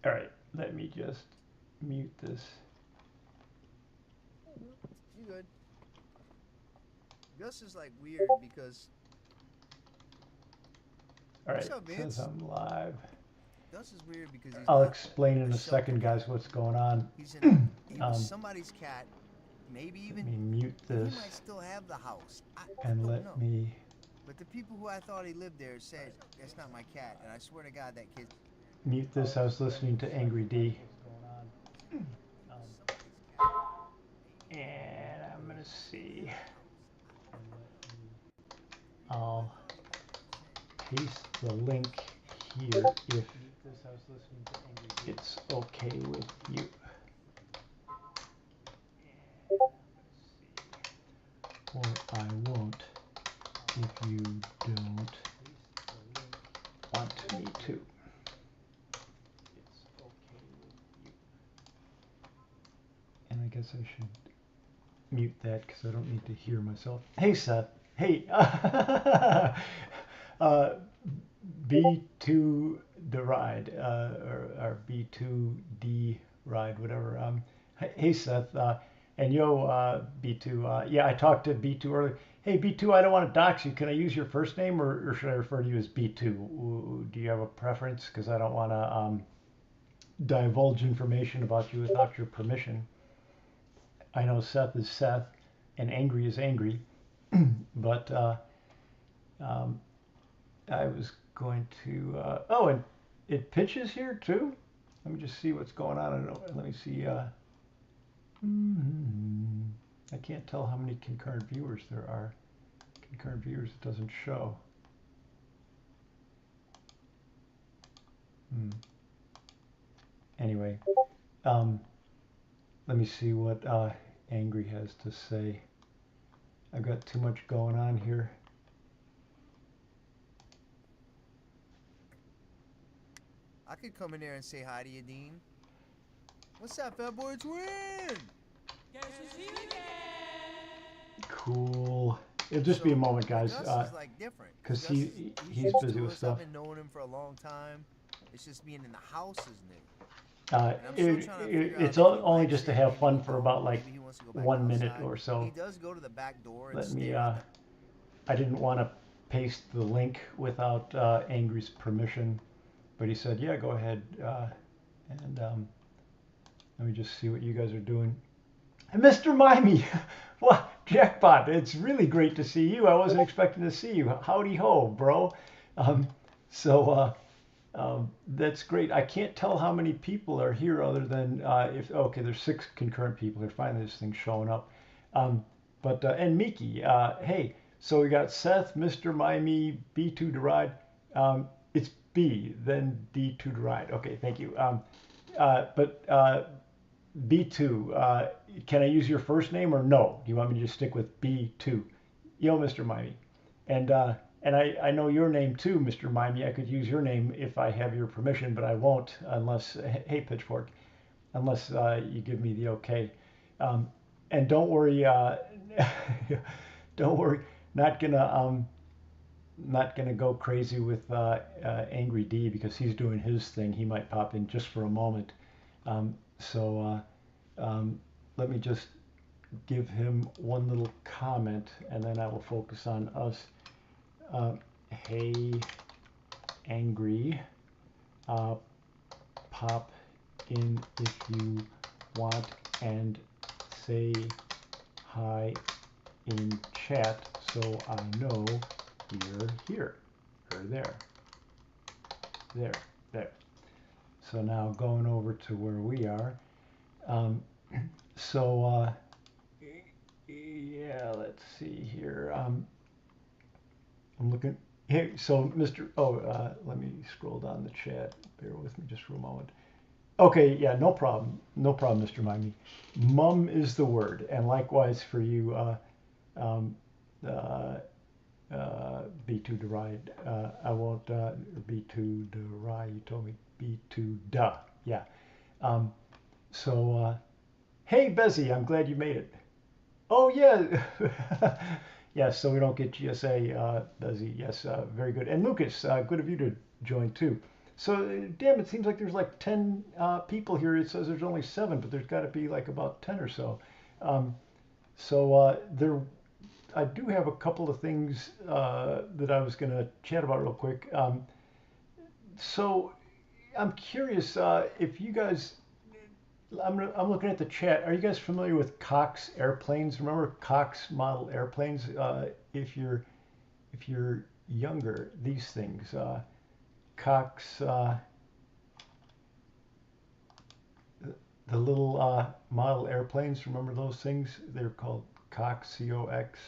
All right, let me just mute this. You good? Gus is like weird because. All What's right, up, it says Vince? I'm live. Gus is weird because he's I'll not explain a in a shelter second, guys, cat. what's going on. He was somebody's cat, maybe Let even me mute he this might still have the house. I and don't let know. me But the people who I thought he lived there said that's not my cat, and I swear to God that kid. mute this. I was listening to Angry D. He was somebody's cat, maybe And I'm even going to see. have the house. I don't know. The people I I'll thought he lived there said paste the link here if it's okay with you. Or I won't if you don't want me to. And I guess I should mute that because I don't need to hear myself. Hey, Seth. Hey. B2 the ride, or B2D ride, whatever. Hey, Seth. And yo, B2. Yeah, I talked to B2 earlier. Hey, B2, I don't want to dox you. Can I use your first name, or should I refer to you as B2? Do you have a preference? Because I don't want to divulge information about you without your permission. I know Seth is Seth, and angry is angry, but um, I was going to. Oh, and it pitches here too. Let me just see what's going on. I don't know. Let me see. I can't tell how many concurrent viewers there are. Concurrent viewers, it doesn't show. Anyway, let me see what Angry has to say. I've got too much going on here. I could come in there and say hi to you, Dean. What's up, Fat Boy Twin? Guess who's here again? Cool. It'll just be a moment, guys. Gus is like different Because Gus is he's used busy to with us. I've stuff. been knowing him for a long time. It's just being in the house is new. It's only just to have fun for about like Maybe he wants to go back 1 minute outside. or so. He does go to the back door and Let me. stare at the. I didn't want to paste the link without Angry's permission, but he said, "Yeah, go ahead." And let me just see what you guys are doing. And Mr. Mimey, what jackpot! It's really great to see you. I wasn't expecting to see you. Howdy ho, bro. So that's great. I can't tell how many people are here other than if okay, there's 6 concurrent people here. Finally, this thing's showing up. But and Miki, hey, so we got Seth, Mr. Mimey, B2 to ride. It's B, then D2 to ride. Okay, thank you. But B2, can I use your first name or no? Do you want me to just stick with B2? Yo, Mr. Mimey. And I know your name too, Mr. Mimey. I could use your name if I have your permission, but I won't unless, hey, Pitchfork, unless you give me the okay. And don't worry, don't worry, not gonna go crazy with Angry D because he's doing his thing. He might pop in just for a moment. So let me just give him one little comment, and then I will focus on us. Hey, Angry, pop in if you want and say hi in chat so I know you're here or there. There. So now going over to where we are. So yeah, let's see here. I'm looking. Hey, so Mr. Let me scroll down the chat. Bear with me just for a moment. Okay, yeah, no problem. No problem, Mr. Mimey. Mum is the word, and likewise for you, um, uh, B2 to ride. I won't B2 to ride. You told me B2 duh. Yeah. Um, so, hey, Bezzy, I'm glad you made it. Oh, yeah. Yes, so we don't get GSA, Bezzy. Yes, very good. And Lucas, good of you to join too. So, damn, it seems like there's like 10 people here. It says there's only 7, but there's got to be like about 10 or so. Um, there, I do have a couple of things that I was going to chat about real quick. So I'm curious if you guys. I'm looking at the chat. Are you guys familiar with Cox airplanes? Remember Cox model airplanes? If you're younger, these things, Cox, the little model airplanes. Remember those things? They're called Cox COX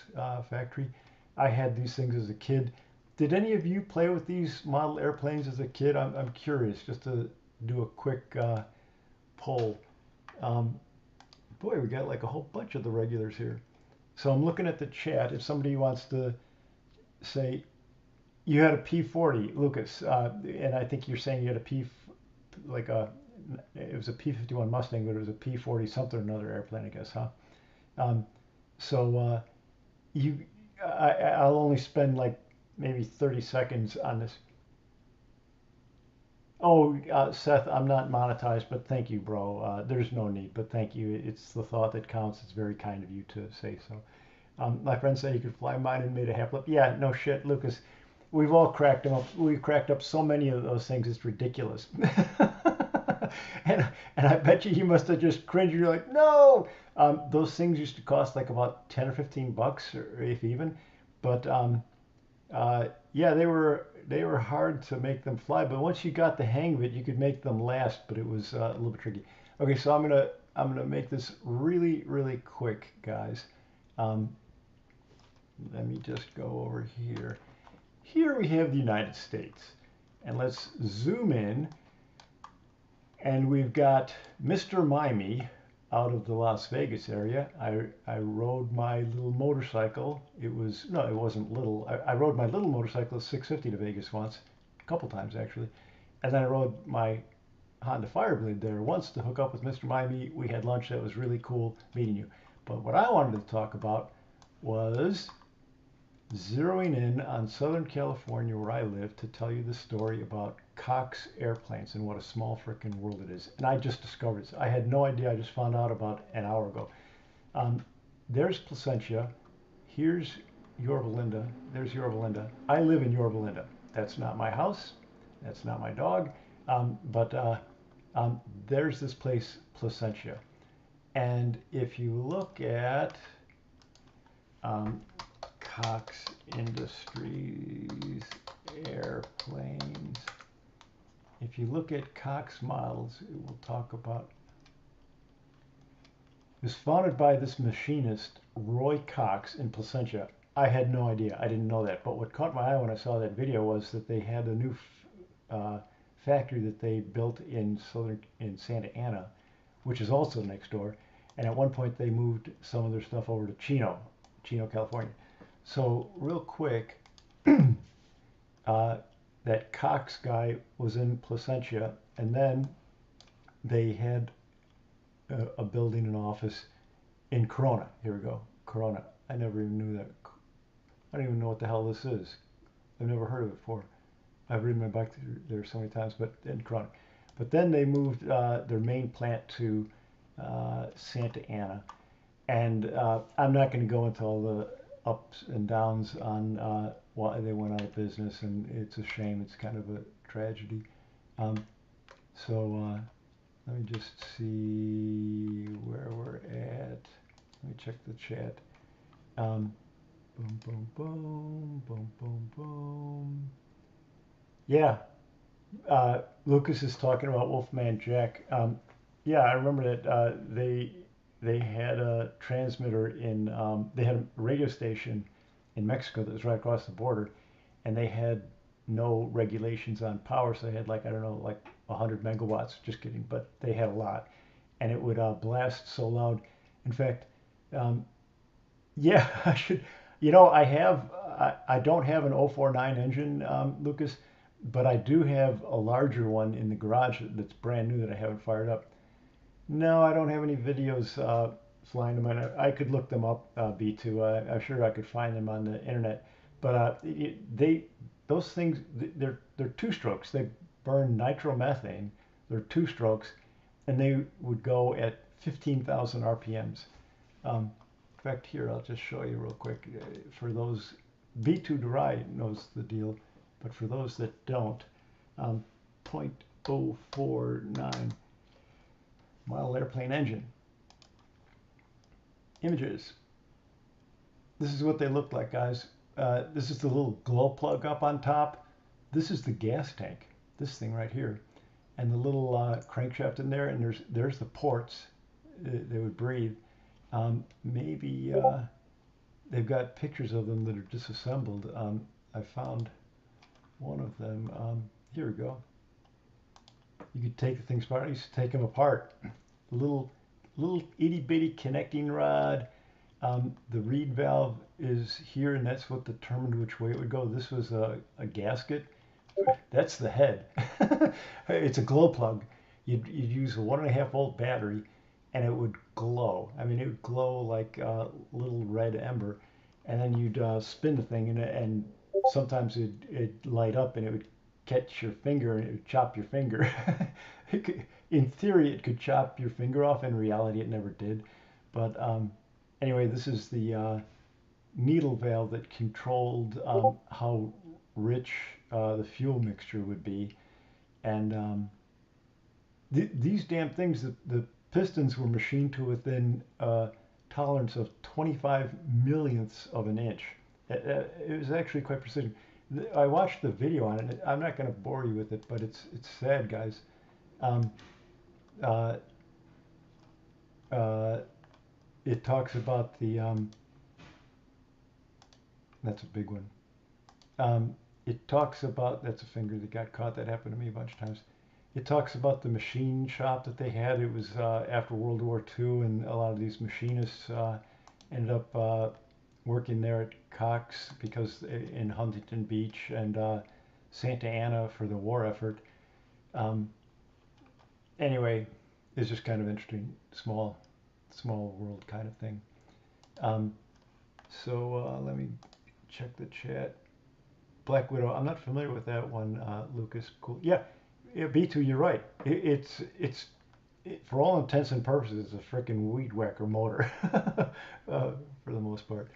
factory. I had these things as a kid. Did any of you play with these model airplanes as a kid? I'm curious, just to do a quick poll. Um, Boy, we got like a whole bunch of the regulars here. So I'm looking at the chat. If somebody wants to say, you had a P40, Lucas, and I think you're saying you had a like a, it was a P-51 Mustang, but it was a P-40 something or another airplane, I guess, huh? Um, so you, I'll only spend like maybe 30 seconds on this. Oh, Seth, I'm not monetized, but thank you, bro. There's no need, but thank you. It's the thought that counts. It's very kind of you to say so. My friend said he could fly mine and made a half flip. Yeah, no shit, Lucas. We've all cracked them up. We've cracked up so many of those things. It's ridiculous. and I bet you must have just cringed. You're like, no. Those things used to cost like about 10 or 15 bucks, or if even. But yeah, they were hard to make them fly, but once you got the hang of it, you could make them last. But it was a little bit tricky. Okay, so I'm gonna make this really really quick, guys. Um, Let me just go over here. Here we have the United States, and let's zoom in, and we've got Mr. Mimey out of the Las Vegas area. I rode my little motorcycle. It wasn't little. I rode my little motorcycle 650 to Vegas once, a couple times actually. And then I rode my Honda Fireblade there once to hook up with Mr. Mimey. We had lunch. That was really cool meeting you. But what I wanted to talk about was zeroing in on Southern California where I live to tell you the story about Cox airplanes and what a small frickin' world it is. And I just discovered this. I had no idea. I just found out about an hour ago. There's Placentia. Here's Yorba Linda. There's Yorba Linda. I live in Yorba Linda. That's not my house. That's not my dog. But there's this place, Placentia. And if you look at Cox Industries airplanes. If you look at Cox models, it will talk about. It was founded by this machinist, Roy Cox, in Placentia. I had no idea. I didn't know that. But what caught my eye when I saw that video was that they had a new factory that they built in Santa Ana, which is also next door. And at one point, they moved some of their stuff over to Chino, California. So real quick, that Cox guy was in Placentia, and then they had a building and office in Corona. Here we go, Corona. I never even knew that. I don't even know what the hell this is. I've never heard of it before. I've ridden my bike there so many times, but in Corona. But then they moved their main plant to Santa Ana, and I'm not going to go into all the ups and downs on why they went out of business, and it's a shame. It's kind of a tragedy. So let me just see where we're at. Let me check the chat. Boom, boom, boom, boom, boom, boom. Yeah, Lucas is talking about Wolfman Jack. Yeah, I remember that they had a transmitter in, they had a radio station in Mexico that was right across the border, and they had no regulations on power, so they had like, I don't know, like 100 megawatts, just kidding, but they had a lot, and it would blast so loud. In fact, yeah, I should, I don't have an 049 engine, Lucas, but I do have a larger one in the garage that's brand new that I haven't fired up. No, I don't have any videos flying them. I could look them up, B2. I'm sure I could find them on the internet. But those things, they're two strokes. They burn nitromethane. They're two strokes, and they would go at 15,000 RPMs. In fact, here, I'll just show you real quick. For those, V2 Dry knows the deal, but for those that don't, 0.049 model airplane engine. Images. This is what they look like, guys. This is the little glow plug up on top. This is the gas tank, this thing right here. And the little crankshaft in there, and there's the ports they would breathe. Maybe they've got pictures of them that are disassembled. I found one of them. Here we go. You could take the things apart. I used to take them apart. Little itty bitty connecting rod. The reed valve is here, and that's what determined which way it would go. This was a gasket. That's the head. It's a glow plug. You'd use a 1.5 volt battery, and it would glow. I mean, it would glow like a little red ember, and then you'd spin the thing, and sometimes it'd light up, and it would catch your finger, and it would chop your finger. In theory, it could chop your finger off. In reality, it never did. But anyway, this is the needle valve that controlled how rich the fuel mixture would be. And these damn things, the pistons were machined to within tolerance of 25 millionths of an inch. It was actually quite precision. I watched the video on it. I'm not going to bore you with it, but it's sad, guys. It talks about the that's a big one. It talks about, that's a finger that got caught. That happened to me a bunch of times. It talks about the machine shop that they had. It was after World War II, and a lot of these machinists ended up working there at Cox, because in Huntington Beach and Santa Ana for the war effort. Anyway, it's just kind of interesting, small world kind of thing. So let me check the chat. Black Widow, I'm not familiar with that one, Lucas. Cool. Yeah, B2, you're right. It's for all intents and purposes, it's a freaking weed whacker motor for the most part.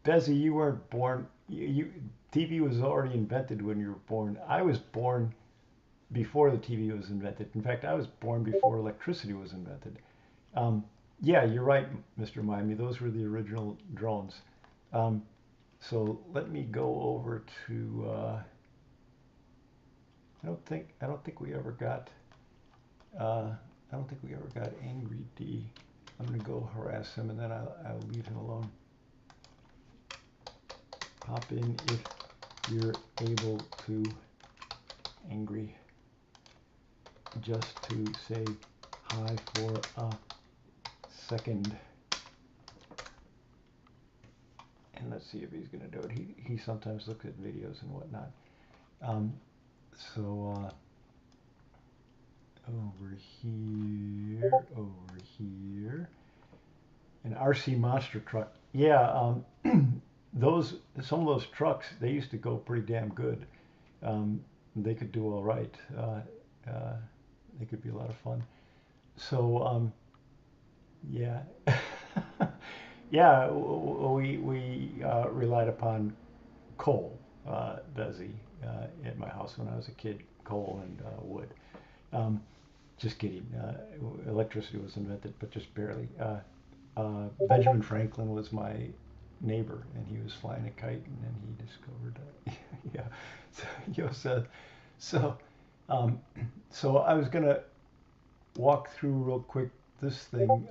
Bezzy, you weren't born. TV was already invented when you were born. I was born before the TV was invented. In fact, I was born before electricity was invented. Yeah, you're right, Mr. Miami. Those were the original drones. So let me go over to. I don't think we ever got. I don't think we ever got Angry D. I'm gonna go harass him, and then I'll leave him alone. Pop in if you're able to, Angry, just to say hi for a second. And let's see if he's going to do it. He sometimes looks at videos and whatnot. Over here, an RC monster truck. Yeah, some of those trucks, they used to go pretty damn good. They could do all right. They could be a lot of fun. So yeah. Yeah, we relied upon coal, Bezzy, at my house when I was a kid. Coal and wood. Just kidding. Electricity was invented, but just barely. Benjamin Franklin was my neighbor, and he was flying a kite, and then he discovered. Yeah. So I was gonna walk through real quick this thing.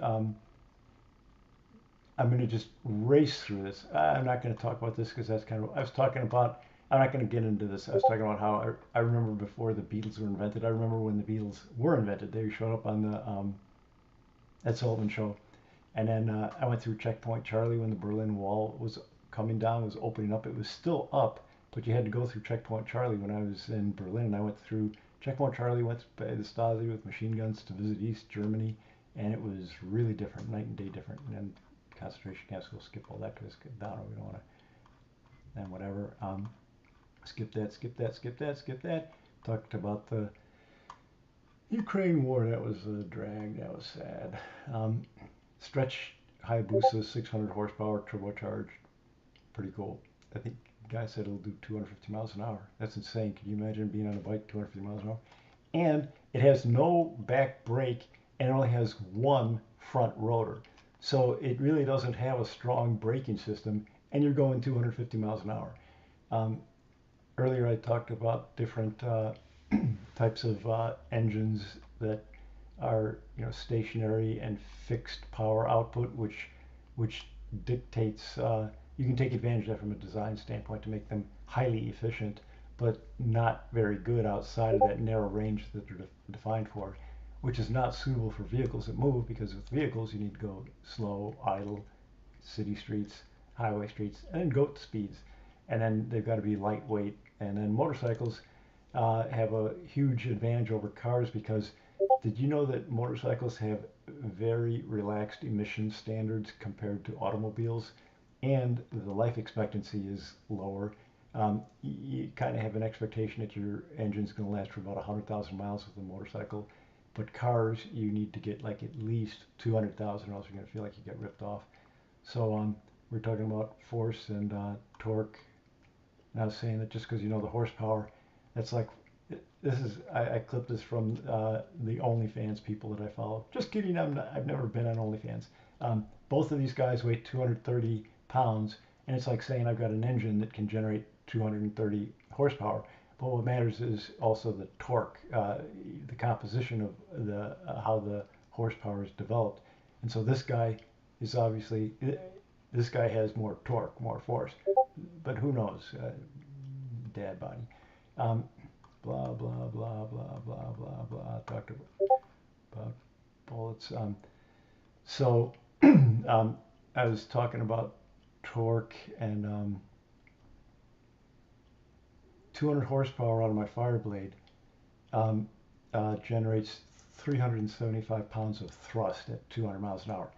I'm going to just race through this. I'm not going to talk about this because that's kind of, I was talking about, I'm not going to get into this. I was talking about how I remember before the Beatles were invented. I remember when the Beatles were invented. They showed up on the Ed Sullivan Show. And then I went through Checkpoint Charlie when the Berlin Wall was coming down, was opening up. It was still up, but you had to go through Checkpoint Charlie when I was in Berlin. I went through Checkpoint Charlie, went to the Stasi with machine guns to visit East Germany. And it was really different, night and day different. And then concentration camps, we'll skip all that because down, we don't want to, and whatever. skip that, skip that, skip that, skip that. Talked about the Ukraine war. That was a drag. That was sad. Stretch Hayabusa 600 horsepower turbocharged. Pretty cool. I think the guy said it'll do 250 miles an hour. That's insane. Can you imagine being on a bike 250 miles an hour? And it has no back brake and it only has one front rotor. So it really doesn't have a strong braking system and you're going 250 miles an hour. Earlier I talked about different types of engines that are stationary and fixed power output, which dictates you can take advantage of that from a design standpoint to make them highly efficient, but not very good outside of that narrow range that they're defined for, which is not suitable for vehicles that move, because with vehicles you need to go slow, idle, city streets, highway streets, and then goat speeds. And then they've got to be lightweight. And then motorcycles have a huge advantage over cars because did you know that motorcycles have very relaxed emission standards compared to automobiles? And the life expectancy is lower. You kind of have an expectation that your engine's going to last for about 100,000 miles with a motorcycle. But cars, you need to get like at least 200,000 or else you're going to feel like you get ripped off. So we're talking about force and torque. And I was saying that just because you know the horsepower, that's like, I clipped this from the OnlyFans people that I follow. Just kidding, I've never been on OnlyFans. Both of these guys weigh 230 pounds, and it's like saying I've got an engine that can generate 230 horsepower. But what matters is also the torque, the composition of the how the horsepower is developed. And so this guy is obviously, this guy has more torque, more force. But who knows? Dad body. Blah, blah, blah, blah, blah, blah, blah. Talked about bullets. So I was talking about torque and 200 horsepower out of my Fireblade generates 375 pounds of thrust at 200 miles an hour.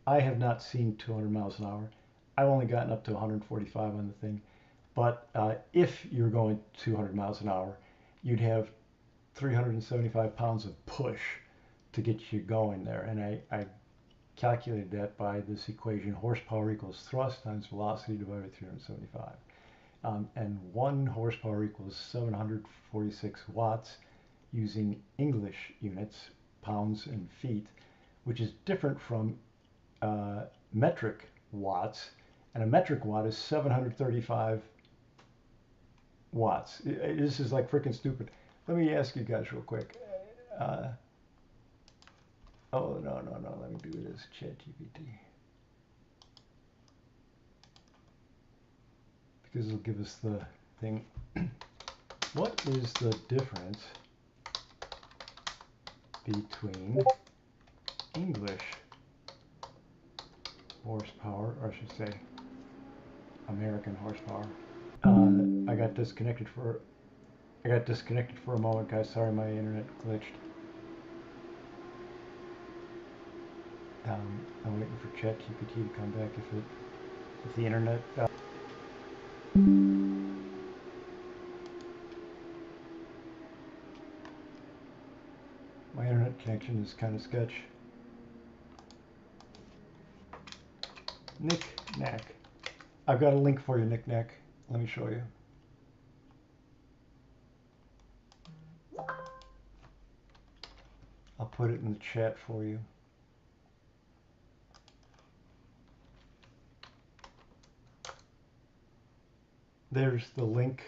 I have not seen 200 miles an hour. I've only gotten up to 145 on the thing. But if you're going 200 miles an hour, you'd have 375 pounds of push to get you going there. And I calculated that by this equation: horsepower equals thrust times velocity divided by 375. And 1 horsepower equals 746 watts using English units, pounds and feet, which is different from metric watts. And a metric watt is 735 watts. This is like freaking stupid. Let me ask you guys real quick. Oh, no. Let me do this. ChatGPT. Because it'll give us the thing. What is the difference between English horsepower, or I should say American horsepower? I got disconnected for a moment, guys. Sorry, my internet glitched. I'm waiting for ChatGPT to come back. If the internet. My internet connection is kind of sketch. NikNak. I've got a link for you, NikNak. Let me show you. I'll put it in the chat for you. There's the link,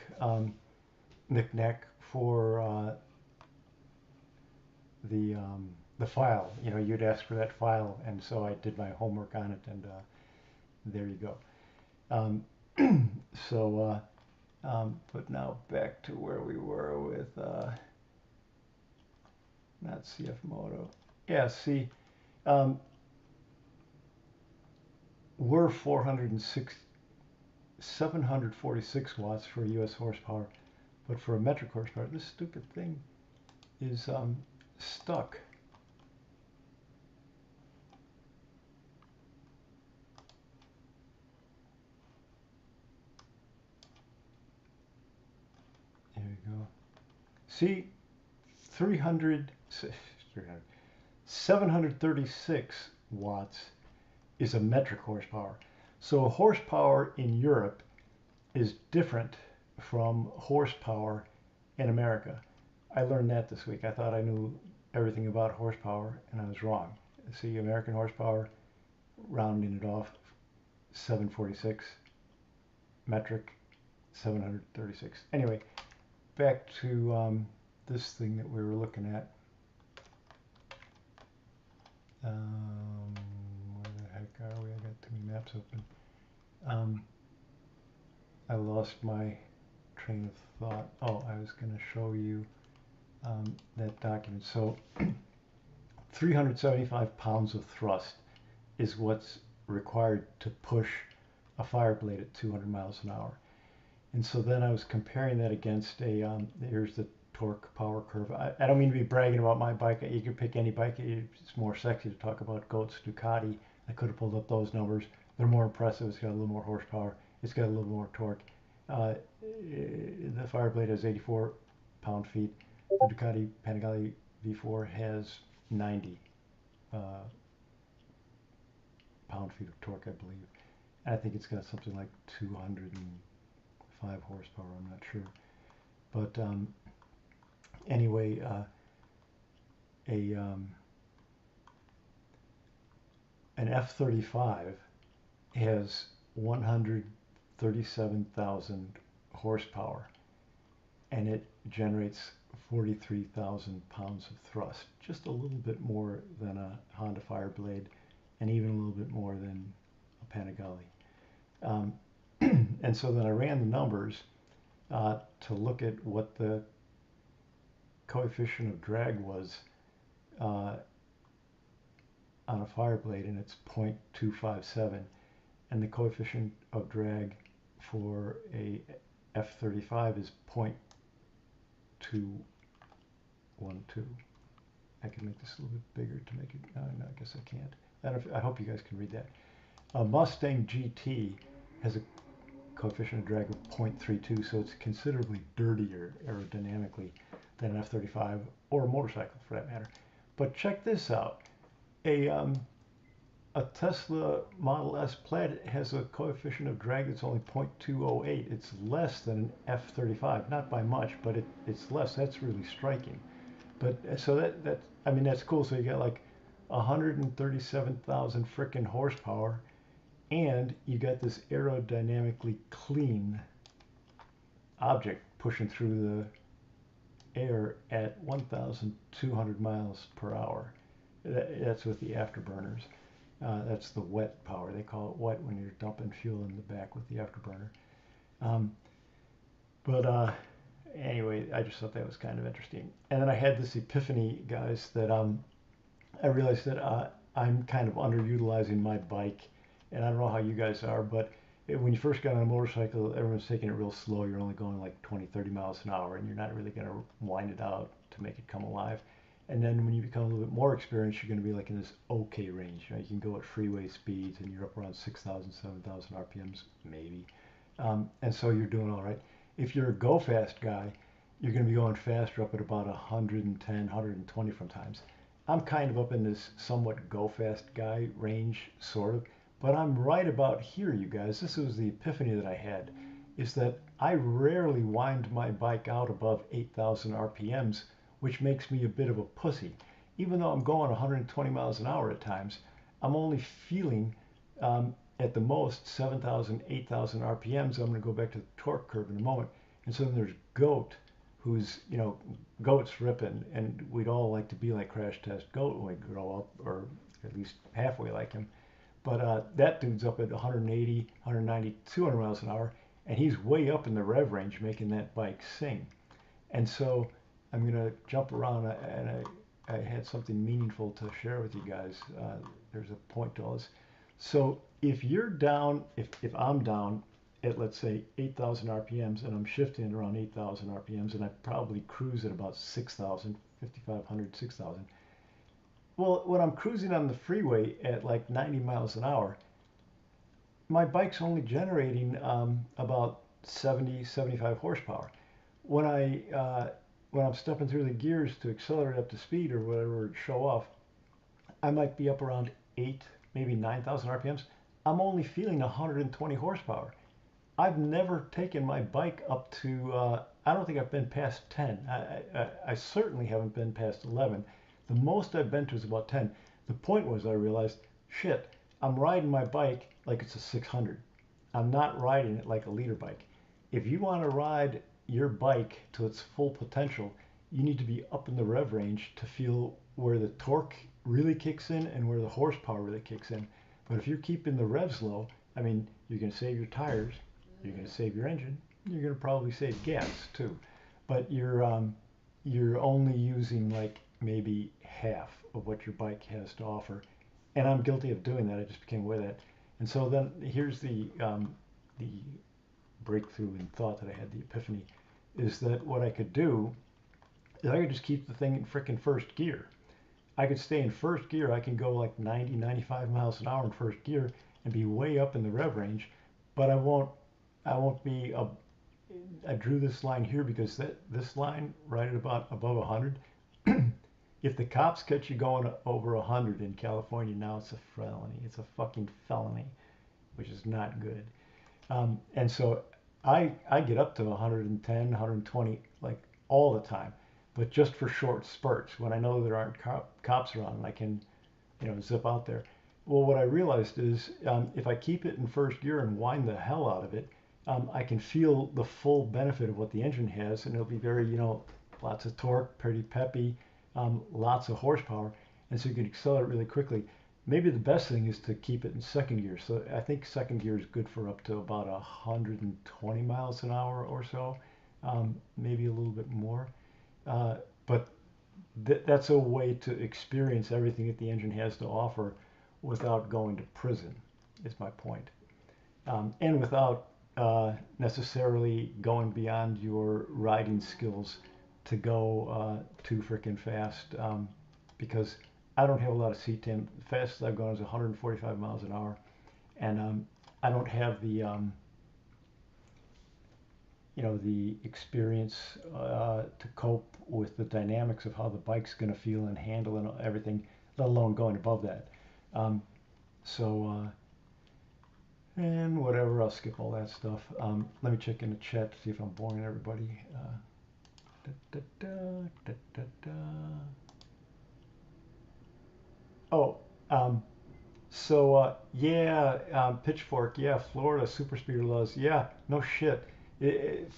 NikNak, for the file. You know, you'd ask for that file, and so I did my homework on it, and there you go. But now back to where we were with not CF Moto. Yeah, see, we're 746 watts for US horsepower, but for a metric horsepower, this stupid thing is stuck. go. See, 300, 736 watts is a metric horsepower. So horsepower in Europe is different from horsepower in America. I learned that this week. I thought I knew everything about horsepower, and I was wrong. See, American horsepower, rounding it off, 746, metric, 736. Anyway, back to this thing that we were looking at. Where the heck are we? I got too many maps open. I lost my train of thought. Oh, I was going to show you that document. So 375 pounds of thrust is what's required to push a fire blade at 200 miles an hour. And so then I was comparing that against a, here's the torque power curve. I don't mean to be bragging about my bike. You could pick any bike. It's more sexy to talk about Goats, Ducati. I could have pulled up those numbers. They're more impressive. It's got a little more horsepower. It's got a little more torque. The Fireblade has 84 pound-feet. The Ducati Panigale V4 has 90 pound-feet of torque, I believe. And I think it's got something like 205 horsepower. I'm not sure. But anyway, an F-35 has 137,000 horsepower, and it generates 43,000 pounds of thrust, just a little bit more than a Honda Fireblade, and even a little bit more than a Panigale. And so then I ran the numbers to look at what the coefficient of drag was on a Fireblade, and it's 0.257, and the coefficient of drag for a F-35 is 0.212. I can make this a little bit bigger to make it, no, I guess I can't. I hope you guys can read that. A Mustang GT has a coefficient of drag of 0.32, so it's considerably dirtier aerodynamically than an F-35 or a motorcycle for that matter. But check this out. A Tesla Model S Plaid has a coefficient of drag that's only 0.208. It's less than an F-35, not by much, but it's less. That's really striking. But so I mean, that's cool. So you got like 137,000 frickin' horsepower, and you got this aerodynamically clean object pushing through the air at 1,200 miles per hour. That's with the afterburners. That's the wet power. They call it wet when you're dumping fuel in the back with the afterburner. Anyway, I just thought that was kind of interesting. And then I had this epiphany, guys, that I realized that I'm kind of underutilizing my bike. And I don't know how you guys are, but when you first got on a motorcycle, everyone's taking it real slow. You're only going like 20, 30 miles an hour, and you're not really going to wind it out to make it come alive. And then when you become a little bit more experienced, you're going to be like in this okay range. You know, you can go at freeway speeds, and you're up around 6,000, 7,000 RPMs, maybe. And so you're doing all right. If you're a go fast guy, you're going to be going faster up at about 110, 120 from times. I'm kind of up in this somewhat go fast guy range, sort of. But I'm right about here, you guys. This was the epiphany that I had, is that I rarely wind my bike out above 8,000 RPMs, which makes me a bit of a pussy. Even though I'm going 120 miles an hour at times, I'm only feeling at the most 7,000, 8,000 RPMs. I'm going to go back to the torque curve in a moment. And so then there's Goat, who's, you know, Goat's ripping, and we'd all like to be like Crash Test Goat when we grow up, or at least halfway like him. But that dude's up at 180, 190, 200 miles an hour, and he's way up in the rev range making that bike sing. And so I'm going to jump around, and I had something meaningful to share with you guys. There's a point to all this. So if you're down, if I'm down at, let's say, 8,000 RPMs, and I'm shifting at around 8,000 RPMs, and I probably cruise at about 6,000, 5,500, 6,000. Well, when I'm cruising on the freeway at like 90 miles an hour, my bike's only generating about 70, 75 horsepower. when when I'm stepping through the gears to accelerate up to speed or whatever, show off, I might be up around 8, maybe 9,000 RPMs. I'm only feeling 120 horsepower. I've never taken my bike up to, I don't think I've been past 10. I certainly haven't been past 11. The most I've been to is about 10. The point was I realized, shit, I'm riding my bike like it's a 600. I'm not riding it like a liter bike. If you want to ride your bike to its full potential, you need to be up in the rev range to feel where the torque really kicks in and where the horsepower really kicks in. But if you're keeping the revs low, I mean, you're going to save your tires, you're going to save your engine, you're going to probably save gas too. But you're only using like maybe half of what your bike has to offer. And I'm guilty of doing that. I just became aware of that. And so then here's the breakthrough in thought that I had, the epiphany, is that what I could do is I could just keep the thing in frickin' first gear. I could stay in first gear. I can go like 90, 95 miles an hour in first gear and be way up in the rev range, but I won't be I drew this line here because this line right at about above 100, if the cops catch you going over 100 in California now, it's a felony. It's a fucking felony, which is not good. And so I get up to 110, 120 like all the time, but just for short spurts when I know there aren't cops around and I can, zip out there. Well, what I realized is if I keep it in first gear and wind the hell out of it, I can feel the full benefit of what the engine has, and it'll be very, lots of torque, pretty peppy, lots of horsepower, and so you can accelerate really quickly. Maybe the best thing is to keep it in second gear. So I think second gear is good for up to about 120 miles an hour or so, maybe a little bit more. But that's a way to experience everything that the engine has to offer without going to prison, is my point. And without necessarily going beyond your riding skills to go too freaking fast, because I don't have a lot of seat time. The fastest I've gone is 145 miles an hour, and I don't have the experience to cope with the dynamics of how the bike's going to feel and handle and everything, let alone going above that. And whatever, I'll skip all that stuff. Let me check in the chat to see if I'm boring everybody. Da, da, da, da, da. Oh, Pitchfork, yeah, Florida super speeder laws, yeah, no shit.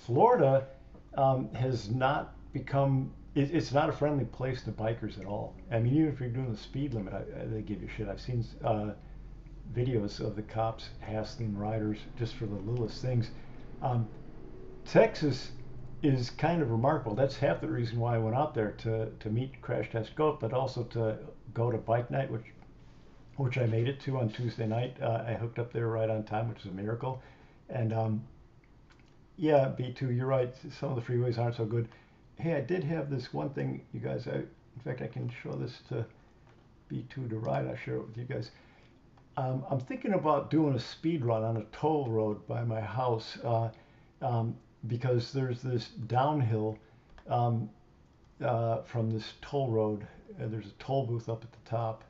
Florida has not become, it's not a friendly place to bikers at all. I mean, even if you're doing the speed limit, they give you shit. I've seen videos of the cops hassling riders just for the littlest things. Texas is kind of remarkable. That's half the reason why I went out there to meet Crash Test Goat, but also to go to bike night, which I made it to on Tuesday night. I hooked up there right on time, which is a miracle. And yeah, B2, you're right. Some of the freeways aren't so good. Hey, I did have this one thing, you guys. In fact, I can show this to B2 to ride. I'll share it with you guys. I'm thinking about doing a speed run on a toll road by my house because there's this downhill from this toll road. There's a toll booth up at the top.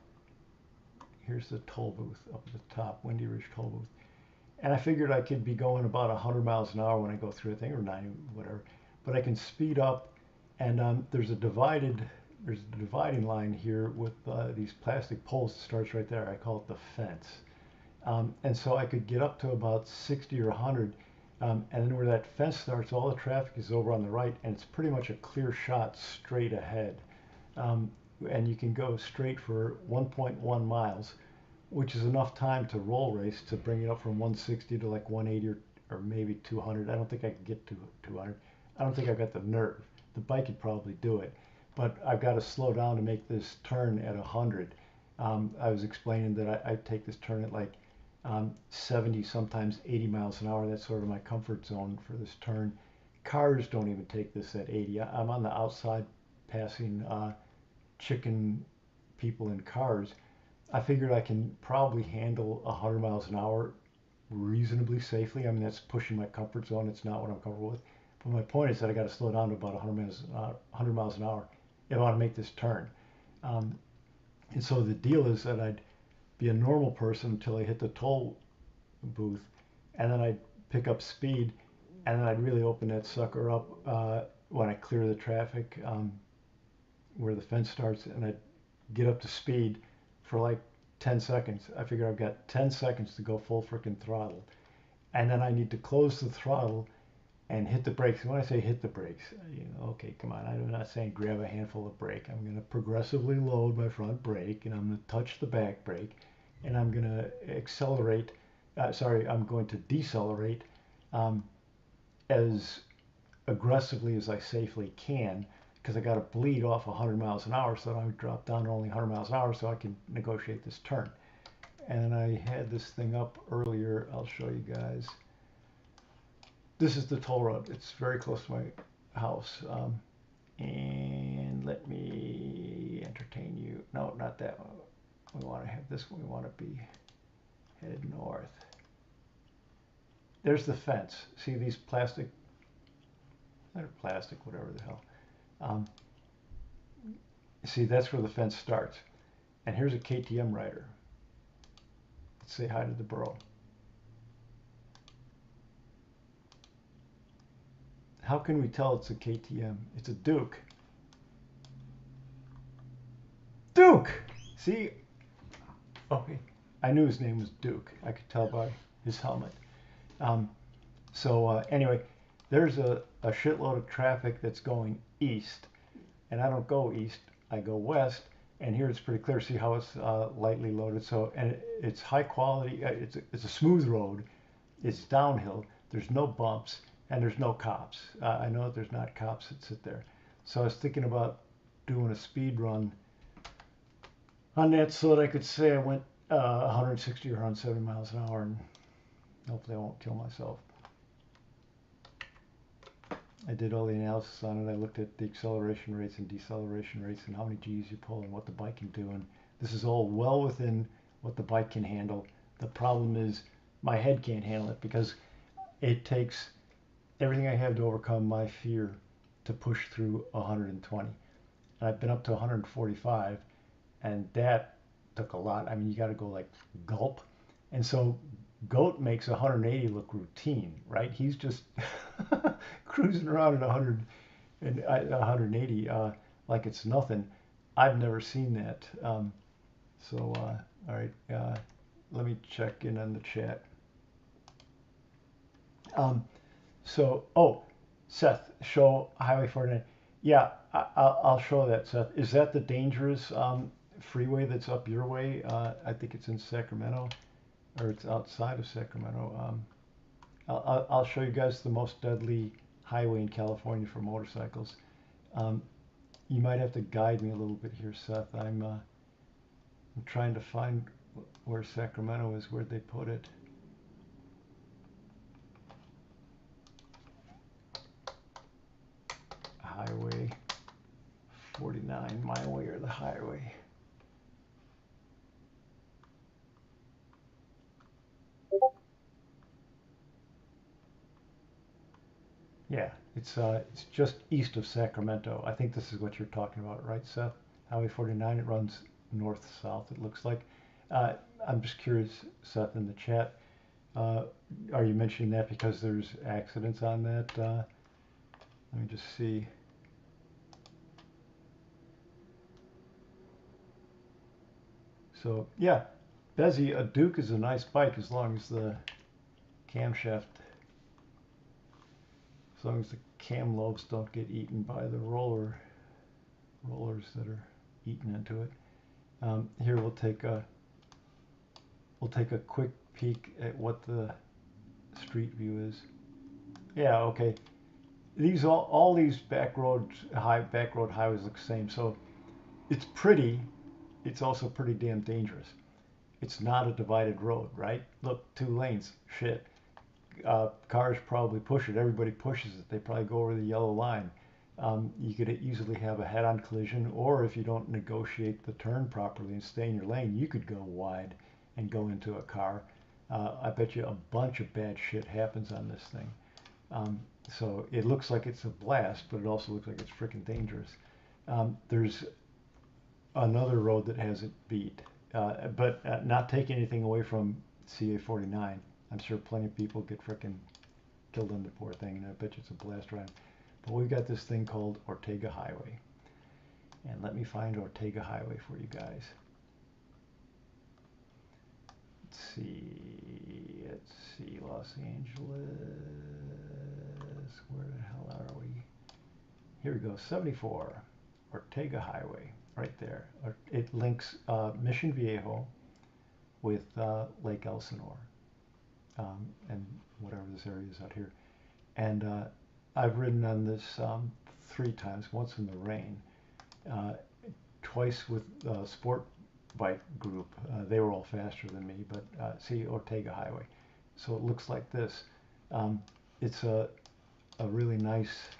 Here's the toll booth up at the top, Windy Ridge toll booth. And I figured I could be going about 100 miles an hour when I go through, I think, or 90, whatever. But I can speed up, and there's a dividing line here with these plastic poles that starts right there. I call it the fence. And so I could get up to about 60 or 100, and then where that fence starts, all the traffic is over on the right, and it's pretty much a clear shot straight ahead. And you can go straight for 1.1 miles, which is enough time to roll race to bring it up from 160 to like 180 or maybe 200. I don't think I can get to 200. I don't think I've got the nerve. The bike could probably do it, but I've got to slow down to make this turn at 100. I was explaining that I take this turn at like 70, sometimes 80 miles an hour. That's sort of my comfort zone for this turn. Cars don't even take this at 80. I'm on the outside passing chicken people in cars. I figured I can probably handle 100 miles an hour reasonably safely. I mean, that's pushing my comfort zone. It's not what I'm comfortable with. But my point is that I got to slow down to about 100 miles an hour if I want to make this turn. And so the deal is that I'd be a normal person until I hit the toll booth, and then I'd pick up speed, and then I'd really open that sucker up when I clear the traffic where the fence starts, and I'd get up to speed for like 10 seconds. I figure I've got 10 seconds to go full freaking throttle. And then I need to close the throttle and hit the brakes. And when I say hit the brakes, okay, come on. I'm not saying grab a handful of brake. I'm going to progressively load my front brake, and I'm going to touch the back brake, and I'm going to accelerate. I'm going to decelerate as aggressively as I safely can, because I got to bleed off 100 miles an hour so that I drop down to only 100 miles an hour so I can negotiate this turn. And I had this thing up earlier. I'll show you guys. This is the toll road. It's very close to my house. And let me entertain you. No, not that one. We want to have this one. We want to be headed north. There's the fence. See these plastic, they're plastic, whatever the hell. See, that's where the fence starts. And here's a KTM rider. Let's say hi to the bro. How can we tell it's a KTM? It's a Duke. Duke! See? Okay. I knew his name was Duke. I could tell by his helmet. Anyway, there's a shitload of traffic that's going east. And I don't go east, I go west. And here it's pretty clear. See how it's lightly loaded. So, and it's high quality. It's a smooth road. It's downhill. There's no bumps. And there's no cops. I know that there's not cops that sit there. So I was thinking about doing a speed run on that so that I could say I went 160 or 170 miles an hour, and hopefully I won't kill myself. I did all the analysis on it. I looked at the acceleration rates and deceleration rates and how many G's you pull and what the bike can do. And this is all well within what the bike can handle. The problem is my head can't handle it because it takes everything I have to overcome my fear to push through 120. And I've been up to 145, and that took a lot. I mean, you got to go like gulp. And so Goat makes 180 look routine, right? He's just cruising around at 100 and 180 like it's nothing. I've never seen that. All right, let me check in on the chat. Seth, show Highway 49. Yeah, I'll show that, Seth. Is that the dangerous freeway that's up your way? I think it's in Sacramento, or it's outside of Sacramento. I'll show you guys the most deadly highway in California for motorcycles. You might have to guide me a little bit here, Seth. I'm trying to find where Sacramento is, where they put it. Highway 49, my way or the highway. Yeah, it's just east of Sacramento. I think this is what you're talking about, right, Seth? Highway 49, it runs north-south, it looks like. I'm just curious, Seth, in the chat, are you mentioning that because there's accidents on that? Let me just see. So yeah, Bezzy, a Duke is a nice bike as long as the camshaft, as long as the cam lobes don't get eaten by the rollers that are eaten into it. Here we'll take a quick peek at what the street view is. Yeah, okay. These all these back road highways look the same. So it's pretty. It's also pretty damn dangerous. It's not a divided road, right? Look, 2 lanes. Shit. Cars probably push it. Everybody pushes it. They probably go over the yellow line. You could easily have a head-on collision, or if you don't negotiate the turn properly and stay in your lane, you could go wide and go into a car. I bet you a bunch of bad shit happens on this thing. So it looks like it's a blast, but it also looks like it's freaking dangerous. There's another road that has it beat, but not taking anything away from CA49. I'm sure plenty of people get freaking killed on the poor thing, and I bet you it's a blast ride. But we've got this thing called Ortega Highway. And let me find Ortega Highway for you guys. Let's see, Los Angeles. Where the hell are we? Here we go, 74, Ortega Highway, right there. It links Mission Viejo with Lake Elsinore, and whatever this area is out here. And I've ridden on this 3 times, once in the rain, twice with Sport Bike group. They were all faster than me, but see, Ortega Highway. So it looks like this. It's a really nice,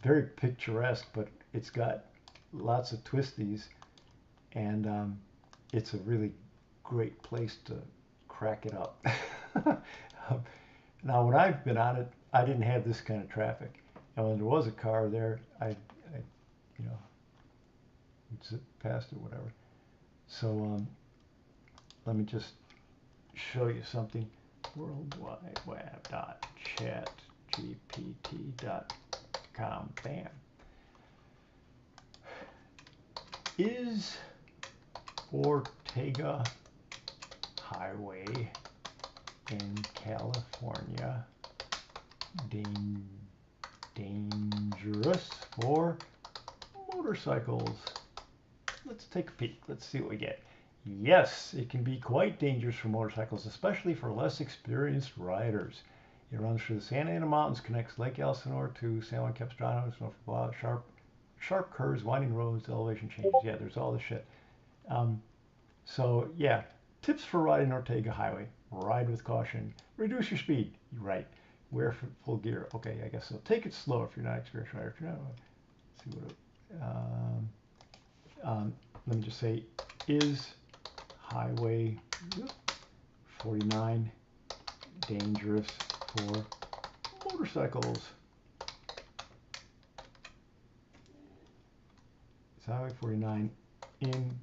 very picturesque, but it's got lots of twisties, and it's a really great place to crack it up. Now, when I've been on it, I didn't have this kind of traffic, and when there was a car there, I you know, would zip past it, whatever. So let me just show you something. worldwideweb.chatgpt.com. Bam. Is Ortega Highway in California dangerous for motorcycles? Let's take a peek. Let's see what we get. Yes, it can be quite dangerous for motorcycles, especially for less experienced riders. It runs through the Santa Ana Mountains, connects Lake Elsinore to San Juan Capistrano, sharp curves, winding roads, elevation changes. Yeah, there's all this shit. So yeah, tips for riding Ortega Highway: ride with caution, reduce your speed. You're right. Wear full gear. Okay, I guess so. Take it slow if you're not an experienced rider. If you're not, let's see what. Let me just say, is Highway 49 dangerous for motorcycles? Is Highway 49 in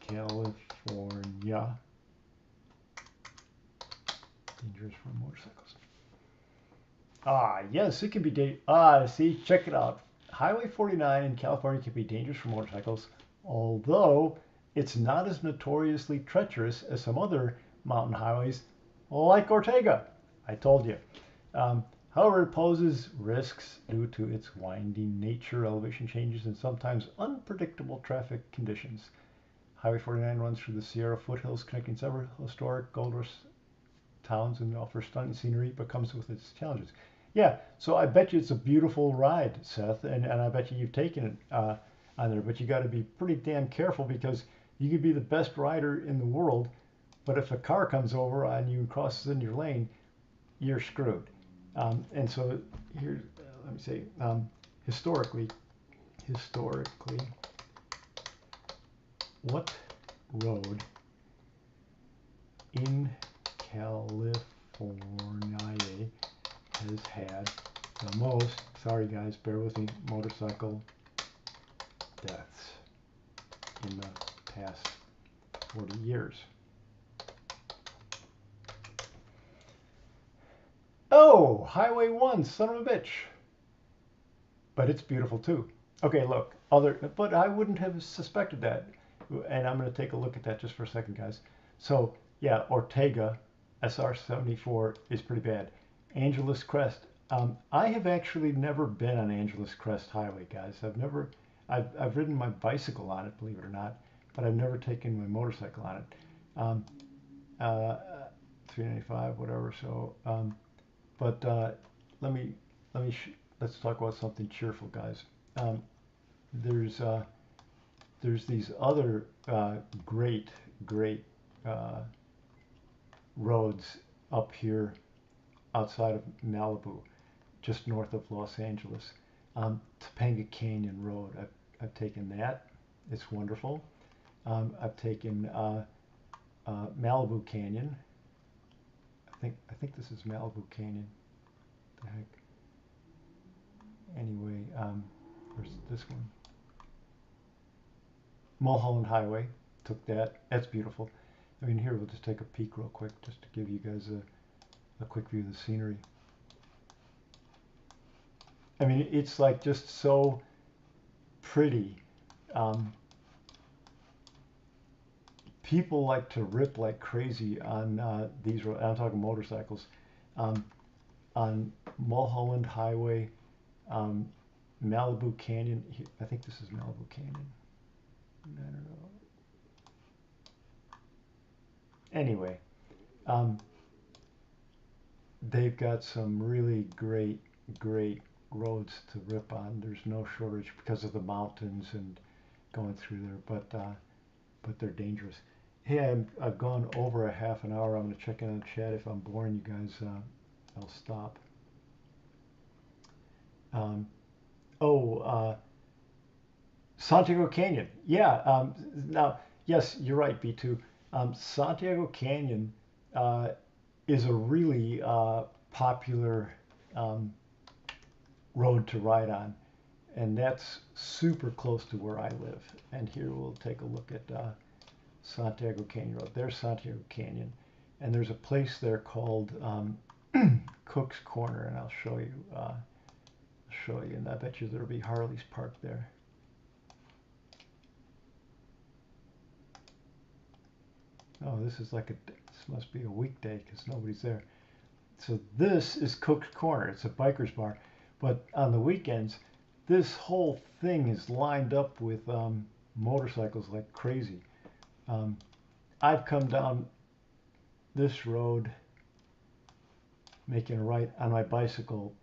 California dangerous for motorcycles? Yes, it can be dangerous. See, check it out. Highway 49 in California can be dangerous for motorcycles, although it's not as notoriously treacherous as some other mountain highways like Ortega. I told you. However, it poses risks due to its winding nature, elevation changes, and sometimes unpredictable traffic conditions. Highway 49 runs through the Sierra foothills, connecting several historic gold rush towns, and offers stunning scenery, but comes with its challenges. Yeah, so I bet you it's a beautiful ride, Seth, and I bet you've taken it on there, but you got to be pretty damn careful, because you could be the best rider in the world, but if a car comes over and you crosses in your lane, you're screwed. And so here, let me say, historically, what road in California has had the most, sorry guys, bear with me, motorcycle deaths in the past 40 years? Oh, Highway 1, son of a bitch. But it's beautiful too. Okay, look, but I wouldn't have suspected that. And I'm going to take a look at that just for a second, guys. So, yeah, Ortega SR74 is pretty bad. Angeles Crest. I have actually never been on Angeles Crest Highway, guys. I've ridden my bicycle on it, believe it or not, but I've never taken my motorcycle on it. 395, whatever. So, let's talk about something cheerful, guys. There's these other great roads up here outside of Malibu, just north of Los Angeles. Topanga Canyon Road. I've taken that. It's wonderful. I've taken Malibu Canyon. I think this is Malibu Canyon. The heck? this one? Mulholland Highway. Took that. That's beautiful. I mean, here we'll just take a peek real quick just to give you guys a quick view of the scenery. I mean, it's like just so pretty. People like to rip like crazy on these roads. I'm talking motorcycles. On Mulholland Highway, Malibu Canyon. I think this is Malibu Canyon. I don't know. Anyway, they've got some really great roads to rip on. There's no shortage because of the mountains and going through there, but they're dangerous. Hey, I've gone over a half an hour. I'm going to check in on the chat. If I'm boring you guys, I'll stop. Santiago Canyon. Yeah. Now, yes, you're right, B2. Santiago Canyon is a really popular road to ride on, and that's super close to where I live. And here we'll take a look at Santiago Canyon Road. There's Santiago Canyon, and there's a place there called Cook's Corner, and I'll show you. And I bet you there'll be Harleys parked there. Oh, this must be a weekday because nobody's there. So this is Cook's Corner. It's a biker's bar, but on the weekends, this whole thing is lined up with motorcycles like crazy. I've come down this road making a right on my bicycle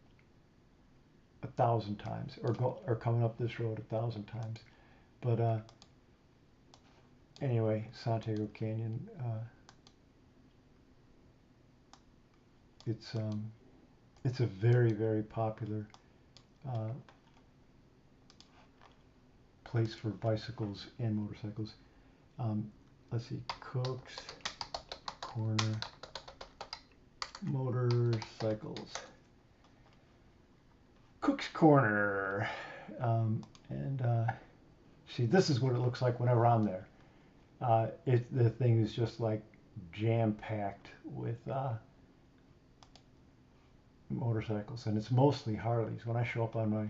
1,000 times, or coming up this road 1,000 times. But anyway, Santiago Canyon. It's a very popular place for bicycles and motorcycles. Let's see, Cook's Corner motorcycles. Cook's Corner, and see, this is what it looks like whenever I'm there. The thing is just like jam-packed with motorcycles, and it's mostly Harleys. When I show up on my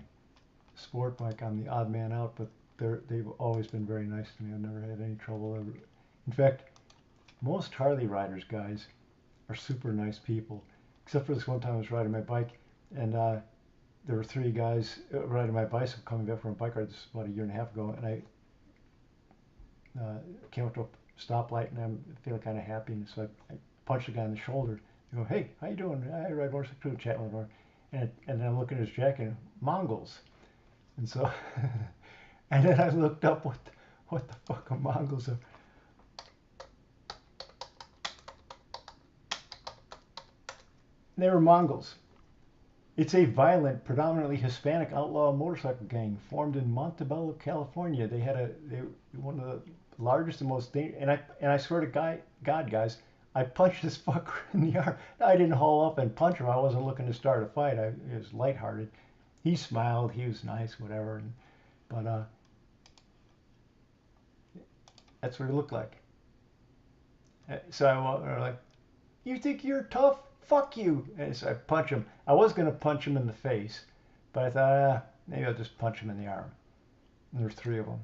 sport bike, I'm the odd man out, but they've always been very nice to me. I've never had any trouble ever. In fact, most Harley riders, guys, are super nice people, except for this one time I was riding my bike, and there were 3 guys riding my bicycle coming back from a bike ride. This was about a year and a half ago, and I came up to a stoplight, and I'm feeling kind of happy, and so I punched the guy in the shoulder. I go, "Hey, how you doing?" "I ride motorcycle too," chatting with him, and then I'm looking at his jacket, Mongols, and so, and then I looked up what the fuck are Mongols? They were Mongols. It's a violent, predominantly Hispanic outlaw motorcycle gang formed in Montebello, California. They one of the largest and most dangerous. And I swear to God, guys, I punched this fucker in the arm. I didn't haul up and punch him. I wasn't looking to start a fight. I was lighthearted. He smiled. He was nice, whatever. But that's what he looked like. So I like, "You think you're tough? Fuck you!" And so I punch him. I was going to punch him in the face, but I thought, maybe I'll just punch him in the arm. And there's 3 of them.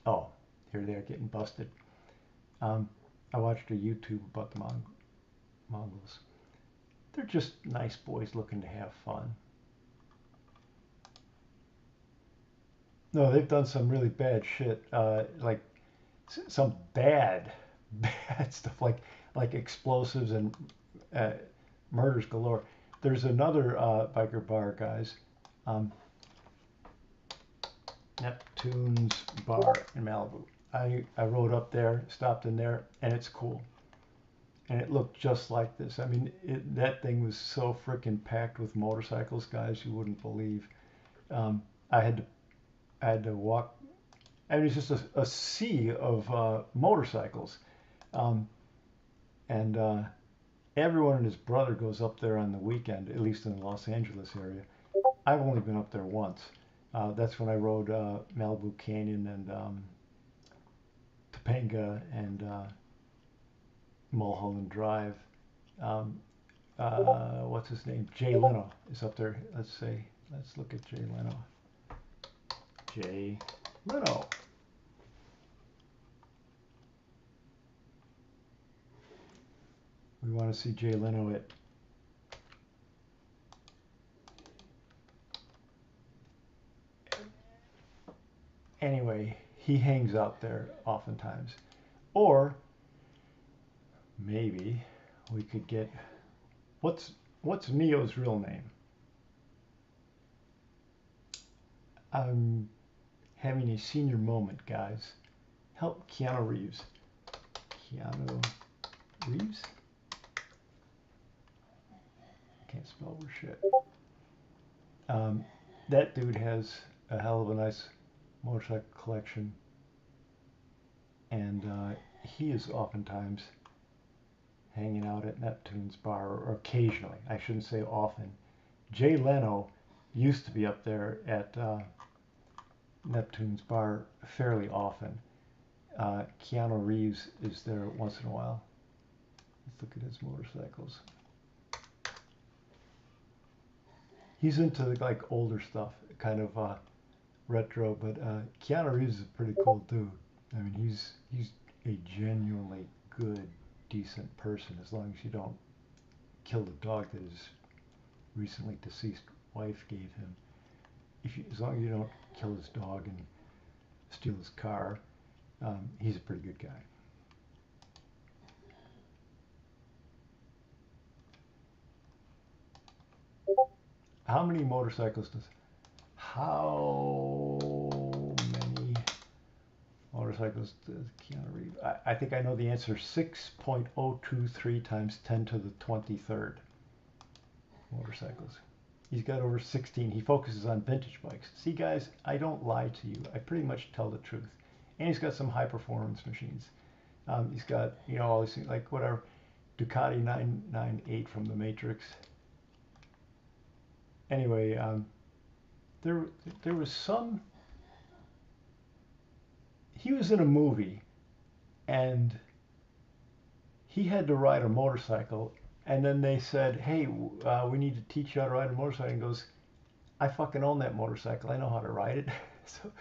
Oh, here they are getting busted. I watched a YouTube about the Mongols. They're just nice boys looking to have fun. No, they've done some really bad shit, like some bad stuff, like explosives and murders galore. There's another biker bar, guys, Neptune's Bar in Malibu. I rode up there, stopped in there, and it's cool. And it looked just like this. I mean, that thing was so freaking packed with motorcycles, guys, you wouldn't believe. I had to walk. I mean, it's just a sea of motorcycles. And everyone and his brother goes up there on the weekend, at least in the Los Angeles area. I've only been up there once. That's when I rode Malibu Canyon and Topanga and Mulholland Drive. Um, what's his name? Jay Leno is up there. Let's look at Jay Leno. Jay Leno. We want to see Jay Leno at anyway. He hangs out there oftentimes, or maybe we could get what's Neo's real name? I'm having a senior moment, guys. Help Keanu Reeves. Keanu Reeves? Can't spell for shit. That dude has a hell of a nice motorcycle collection, and he is oftentimes hanging out at Neptune's bar, or occasionally. I shouldn't say often. Jay Leno used to be up there at Neptune's bar fairly often. Keanu Reeves is there once in a while. Let's look at his motorcycles. He's into like older stuff, kind of retro, but Keanu Reeves is a pretty cool dude. I mean, he's a genuinely good, decent person, as long as you don't kill the dog that his recently deceased wife gave him. As long as you don't kill his dog and steal his car, he's a pretty good guy. How many motorcycles does Keanu Reeves? I think I know the answer. 6.023 times 10 to the 23rd motorcycles. He's got over 16. He focuses on vintage bikes. See, guys, I don't lie to you. I pretty much tell the truth. And he's got some high performance machines. He's got, all these things, like whatever, Ducati 998 from the Matrix. Anyway, there was some, he was in a movie and he had to ride a motorcycle, and then they said, hey, we need to teach you how to ride a motorcycle. And he goes, I fucking own that motorcycle. I know how to ride it. So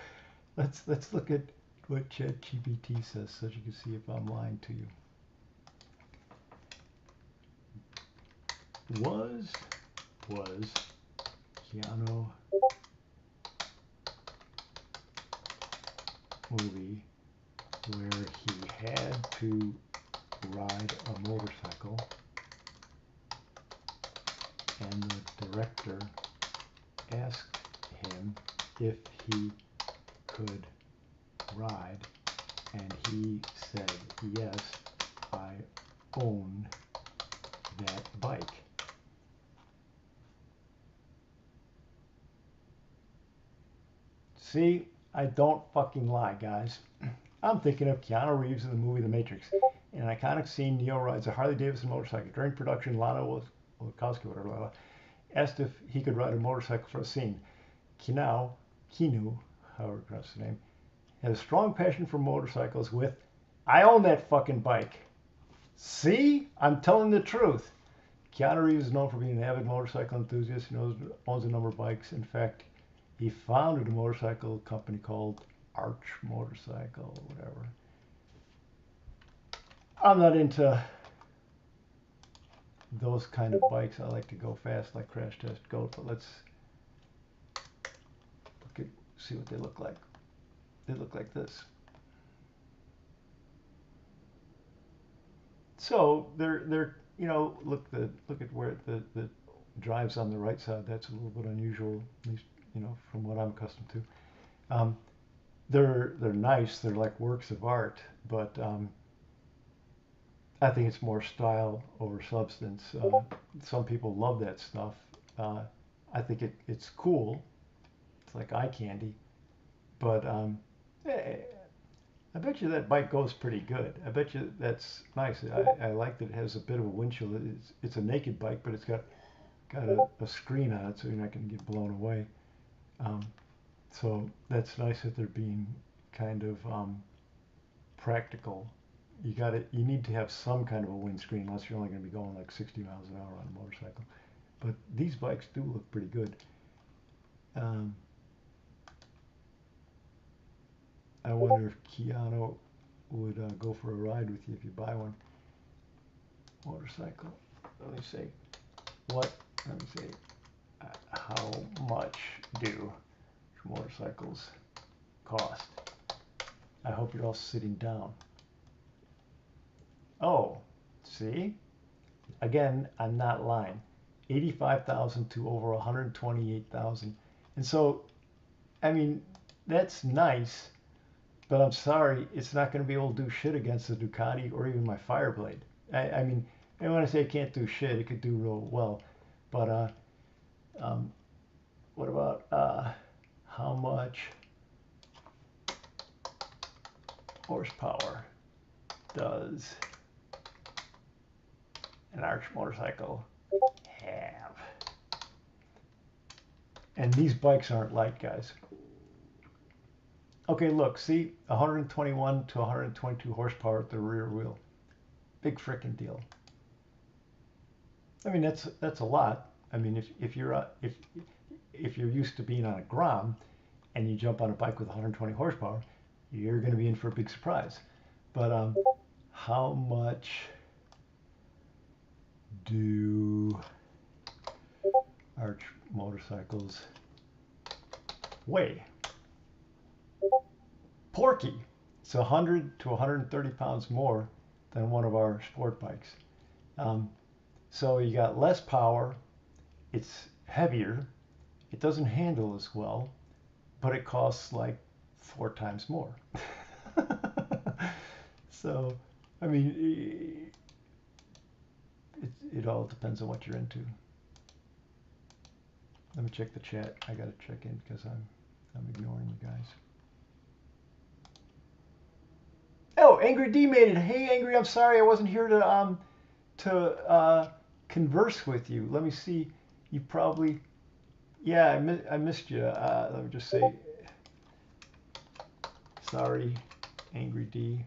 let's look at what ChatGPT says so you can see if I'm lying to you. Was Keanu movie where he had to ride a motorcycle and the director asked him if he could ride, and he said, yes, I own that bike. See, I don't fucking lie, guys. I'm thinking of Keanu Reeves in the movie The Matrix. In an iconic scene, Neo rides a Harley-Davidson motorcycle. During production, Lana Wachowski, asked if he could ride a motorcycle for a scene. Keanu, however you pronounce his name, had a strong passion for motorcycles with, I own that fucking bike. See? I'm telling the truth. Keanu Reeves is known for being an avid motorcycle enthusiast. He owns a number of bikes. In fact, he founded a motorcycle company called Arch Motorcycle, or whatever. I'm not into those kind of bikes. I like to go fast like Crash Test Goat, but let's see what they look like. They look like this. So they're look at where the drive's on the right side. That's a little bit unusual, at least from what I'm accustomed to. They're nice. They're like works of art, but I think it's more style over substance. Some people love that stuff. I think it's cool. It's like eye candy, but I bet you that bike goes pretty good. I bet you that's nice. I like that it has a bit of a windshield. It's a naked bike, but it's got a screen on it, so you're not going to get blown away. So that's nice that they're being kind of practical. You need to have some kind of a windscreen unless you're only going to be going like 60 miles an hour on a motorcycle. But these bikes do look pretty good. I wonder if Keanu would go for a ride with you if you buy one. Motorcycle. Let me see. Let me see. How much do motorcycles cost? I hope you're all sitting down. Oh, see? Again, I'm not lying. 85,000 to over 128,000. And so, I mean, that's nice, but I'm sorry, it's not going to be able to do shit against the Ducati or even my Fireblade. I mean, and when I say it can't do shit, it could do real well. But what about how much horsepower does an Arch motorcycle have? And these bikes aren't light, guys. Okay, look, see, 121 to 122 horsepower at the rear wheel. Big frickin' deal. I mean, that's a lot. I mean, if you're used to being on a Grom and you jump on a bike with 120 horsepower, you're going to be in for a big surprise. But how much do Arch motorcycles weigh? Porky. It's 100 to 130 pounds more than one of our sport bikes. So you got less power, it's heavier, it doesn't handle as well, but it costs like 4 times more. So, I mean, it all depends on what you're into. Let me check the chat. I gotta check in because I'm ignoring you guys. Oh, Angry D made it. Hey, Angry, I'm sorry I wasn't here to converse with you. Let me see. You probably, yeah, I missed you. Let me just say, sorry, Angry D.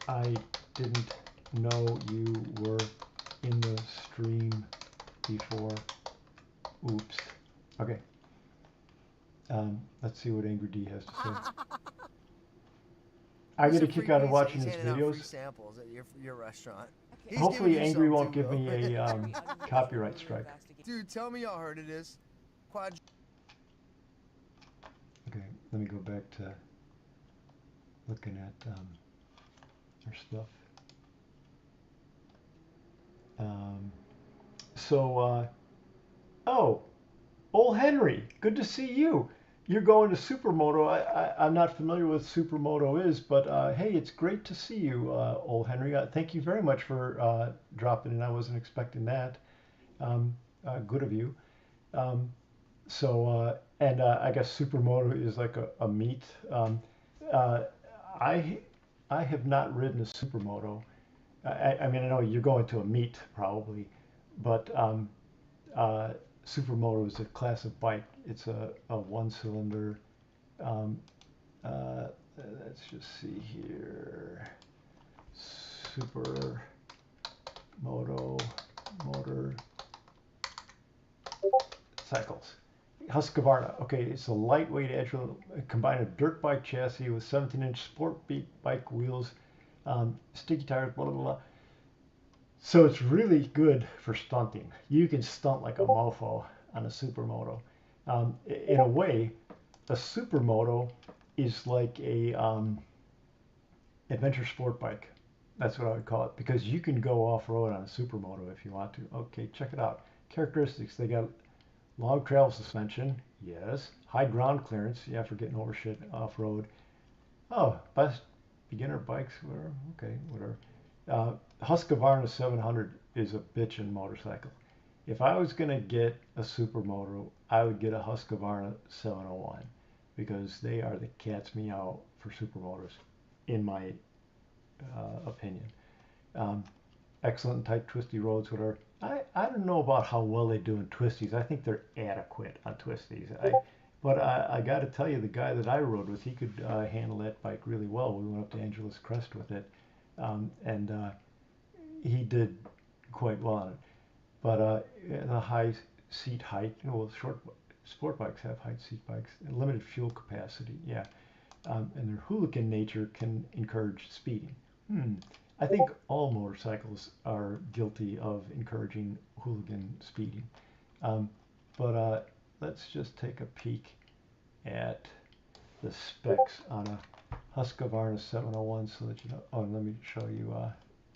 I didn't know you were in the stream before. Oops. Okay. Let's see what Angry D has to say. I get a kick out of watching his videos. Free samples at your restaurant. Hopefully Angry won't give me a copyright strike. Dude, tell me how hard it is. Okay, let me go back to looking at our stuff. Oh, old Henry, good to see you. You're going to Supermoto. I'm not familiar with Supermoto is, but hey, it's great to see you, old Henry. Thank you very much for dropping in. I wasn't expecting that. Good of you. And I guess Supermoto is like a meet. I have not ridden a Supermoto. I mean, I know you're going to a meet probably, but Supermoto is a class of bike. It's a one-cylinder. Let's just see here. Supermoto motor cycles. Husqvarna. Okay, it's a lightweight edge. Combine a dirt bike chassis with 17-inch sport bike wheels, sticky tires, blah, blah, blah. So it's really good for stunting. You can stunt like a mofo on a Supermoto. In a way, a Supermoto is like a adventure sport bike. That's what I would call it, because you can go off-road on a Supermoto if you want to. Okay, check it out. Characteristics: they got long travel suspension, yes. High ground clearance, yeah, for getting over shit off-road. Oh, best beginner bikes, whatever. Okay, whatever. Husqvarna 700 is a bitchin' motorcycle. If I was gonna get a Supermoto, I would get a Husqvarna 701 because they are the cat's meow for supermotors, in my opinion. Excellent tight twisty roads, whatever. I don't know about how well they do in twisties. I think they're adequate on twisties. But I got to tell you, the guy that I rode with, he could handle that bike really well. We went up to Angeles Crest with it, and he did quite well on it. But the high seat height, well, short sport bikes have high seat bikes, and limited fuel capacity, yeah. And their hooligan nature can encourage speeding. I think all motorcycles are guilty of encouraging hooligan speeding. But let's just take a peek at the specs on a Husqvarna 701 so that you know. Oh, and let me show you,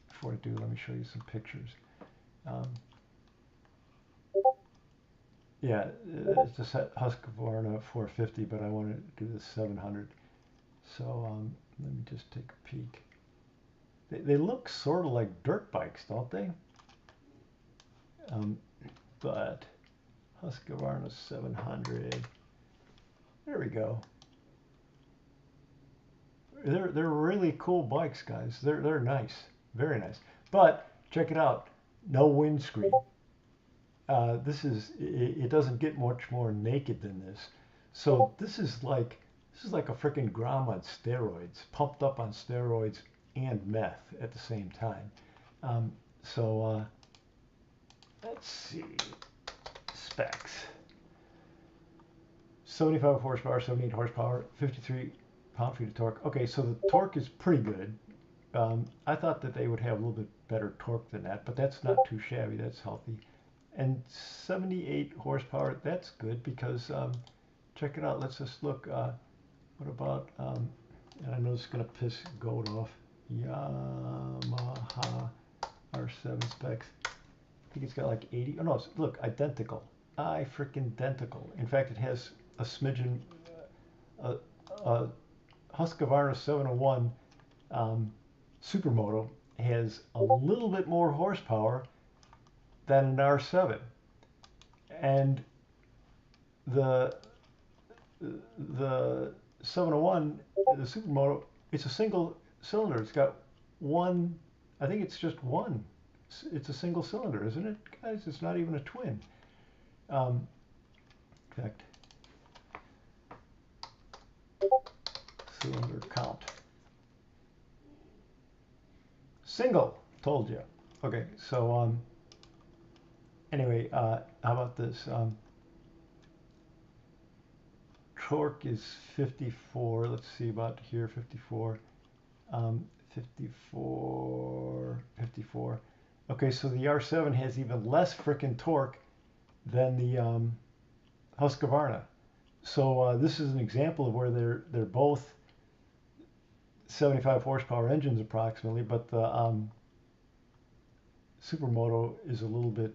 before I do, let me show you some pictures. Um, yeah, it's a Husqvarna 450, but I want to do the 700. So let me just take a peek. They look sort of like dirt bikes, don't they? But Husqvarna 700. There we go. They're really cool bikes, guys. They're nice, very nice. But check it out. No windscreen. It doesn't get much more naked than this. So this is like a freaking Grom on steroids, pumped up on steroids and meth at the same time. So let's see specs. 75 horsepower, 78 horsepower, 53 pound-feet of torque. Okay, so the torque is pretty good. I thought that they would have a little bit better torque than that, but that's not too shabby. That's healthy. And 78 horsepower, that's good because check it out. Let's just look. What about, and I know this is going to piss Goat off, Yamaha R7 specs. I think it's got like 80. Oh, no, look, identical. Freaking identical. In fact, it has a smidgen, Husqvarna 701 Supermoto has a little bit more horsepower than an R7. And the 701, the Supermoto, it's a single cylinder. It's got one, I think it's just one. It's a single cylinder, isn't it, guys? It's not even a twin. In fact, cylinder count. Single, told you. Okay, so anyway, how about this? Torque is 54. Let's see about here, 54. 54. Okay, so the R7 has even less frickin' torque than the Husqvarna. So this is an example of where they're both 75 horsepower engines approximately, but the Supermoto is a little bit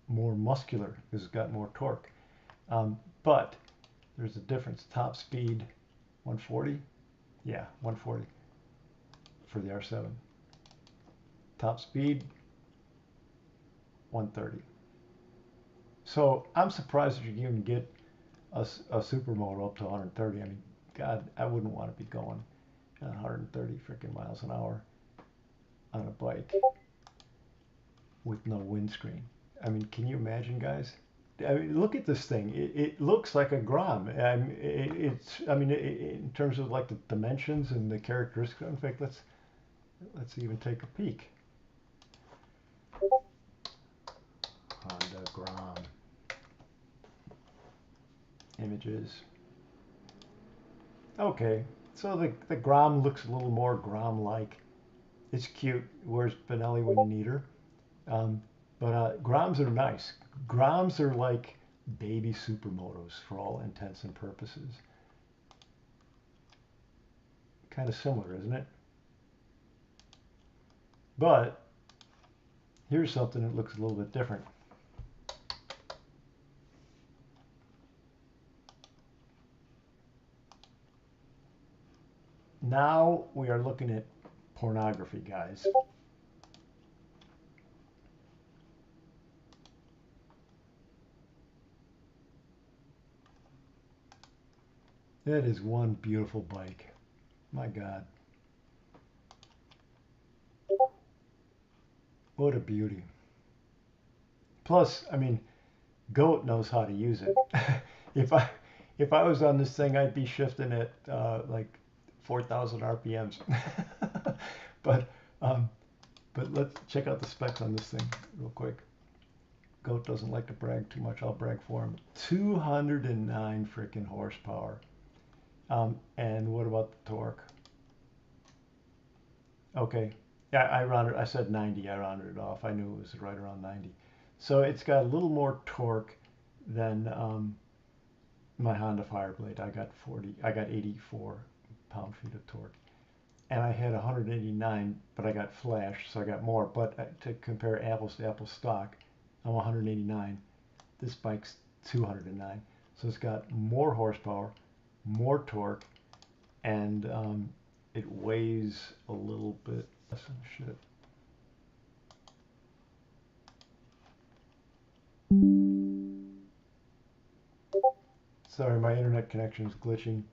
more muscular because it's got more torque. But there's a difference. Top speed 140. Yeah, 140 for the R7. Top speed 130. So I'm surprised if you can even get a Supermoto up to 130. I mean, God, I wouldn't want to be going 130 freaking miles an hour on a bike with no windscreen. I mean, can you imagine, guys? I mean, look at this thing. It looks like a Grom. I mean, in terms of like the dimensions and the characteristics. In fact, let's even take a peek. Honda Grom. Images. Okay, so the Grom looks a little more Grom-like. It's cute. Where's Benelli when you need her? But Groms are nice. Groms are like baby Supermotos for all intents and purposes. Kind of similar, isn't it? But here's something that looks a little bit different. Now we are looking at pornography, guys. That is one beautiful bike. My God. What a beauty. Plus, I mean, Goat knows how to use it. if I was on this thing, I'd be shifting at like 4,000 RPMs. but um, but let's check out the specs on this thing real quick. Goat doesn't like to brag too much. I'll brag for him. 209 freaking horsepower. And what about the torque? Okay, yeah, I rounded. I said 90. I rounded it off. I knew it was right around 90. So it's got a little more torque than my Honda Fireblade. I got 40. I got 84 pound-feet of torque, and I had 189, but I got flash, so I got more. But to compare apples to apples stock, I'm 189. This bike's 209, so it's got more horsepower, more torque, and it weighs a little bit less than shit. Sorry, my internet connection is glitching.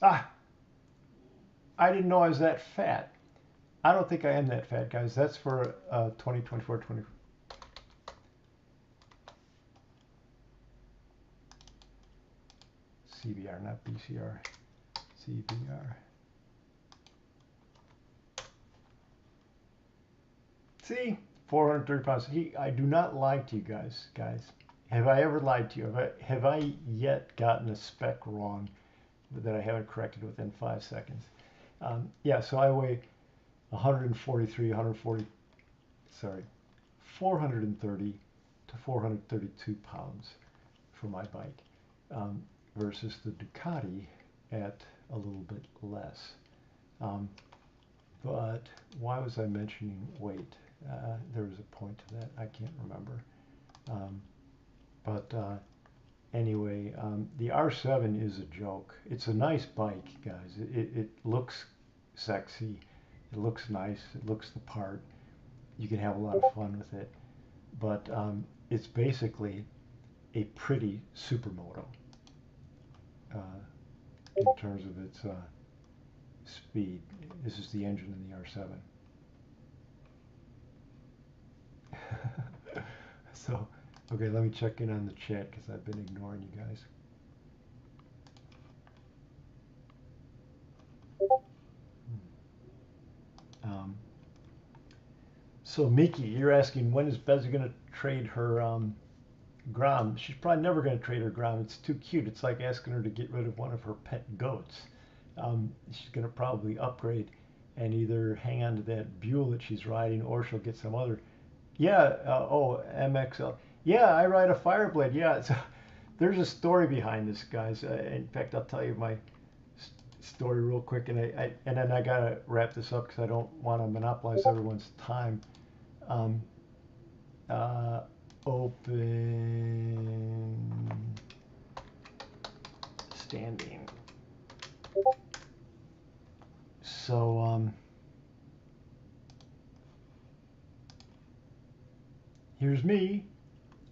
Ah, I didn't know I was that fat. I don't think I am that fat, guys. That's for 2024, 20. CBR, not BCR. CBR. See, 430 pounds. I do not lie to you guys. Have I ever lied to you? Have I yet gotten a spec wrong that I haven't corrected within 5 seconds? Yeah, so I weigh 430 to 432 pounds for my bike, versus the Ducati at a little bit less. But why was I mentioning weight? There was a point to that. I can't remember. Anyway, the R7 is a joke. It's a nice bike, guys. It looks sexy. It looks nice. It looks the part. You can have a lot of fun with it. But it's basically a pretty supermoto in terms of its speed. This is the engine in the R7. So, okay, let me check in on the chat because I've been ignoring you guys. So Miki, you're asking when is Bezza going to trade her Grom? She's probably never going to trade her Grom. It's too cute. It's like asking her to get rid of one of her pet goats. She's going to probably upgrade and either hang on to that Buell that she's riding, or she'll get some other. Yeah, oh, MXL. Yeah, I ride a Fireblade. Yeah, there's a story behind this, guys. In fact, I'll tell you my story real quick, and then I gotta wrap this up because I don't want to monopolize everyone's time. Open standing. So here's me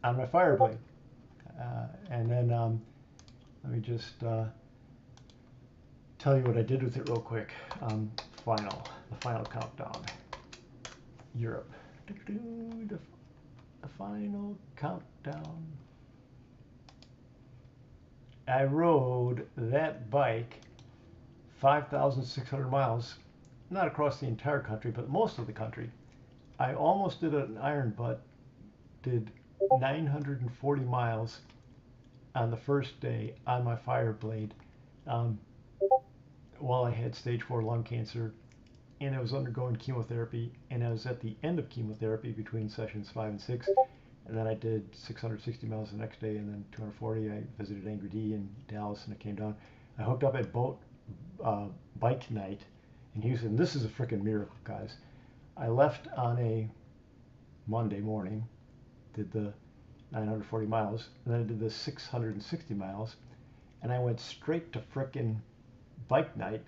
on my Fireblade, and then let me just tell you what I did with it real quick. The final countdown. Europe. The final countdown. I rode that bike 5,600 miles, not across the entire country, but most of the country. I almost did an iron butt, did 940 miles on the first day on my Fireblade, while I had stage 4 lung cancer, and I was undergoing chemotherapy, and I was at the end of chemotherapy between sessions 5 and 6, and then I did 660 miles the next day, and then 240. I visited Angry D in Dallas, and I came down. I hooked up at bike night in Houston. This is a freaking miracle, guys. I left on a Monday morning, did the 940 miles, and then I did the 660 miles, and I went straight to frickin' bike night.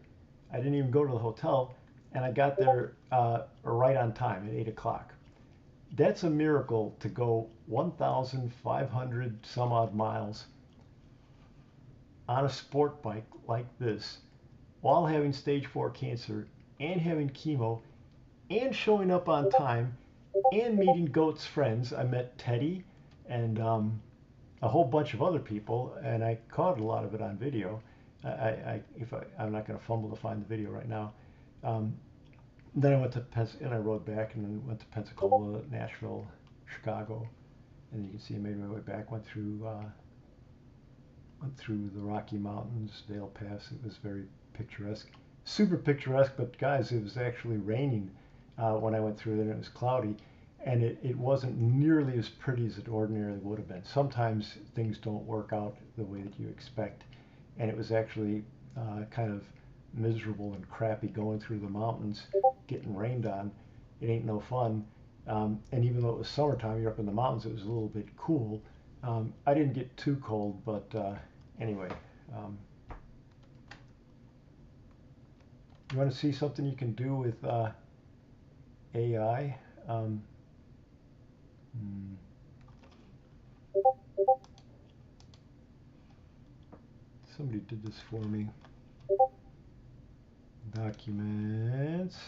I didn't even go to the hotel, and I got there right on time at 8 o'clock. That's a miracle, to go 1,500 some odd miles on a sport bike like this while having stage 4 cancer and having chemo and showing up on time and meeting Goat's friends. I met Teddy and a whole bunch of other people, and I caught a lot of it on video. I'm not going to fumble to find the video right now. Um, then I went to and I rode back and then went to Pensacola, Nashville, Chicago, and you can see I made my way back. Went through the Rocky Mountains, Dale Pass. It was very picturesque, super picturesque. But guys, it was actually raining when I went through there, and it was cloudy, and it wasn't nearly as pretty as it ordinarily would have been. Sometimes things don't work out the way that you expect, and it was actually kind of miserable and crappy going through the mountains, getting rained on. It ain't no fun. And even though it was summertime, you're up in the mountains, it was a little bit cool. I didn't get too cold, but anyway. You want to see something you can do with AI? Somebody did this for me. Documents.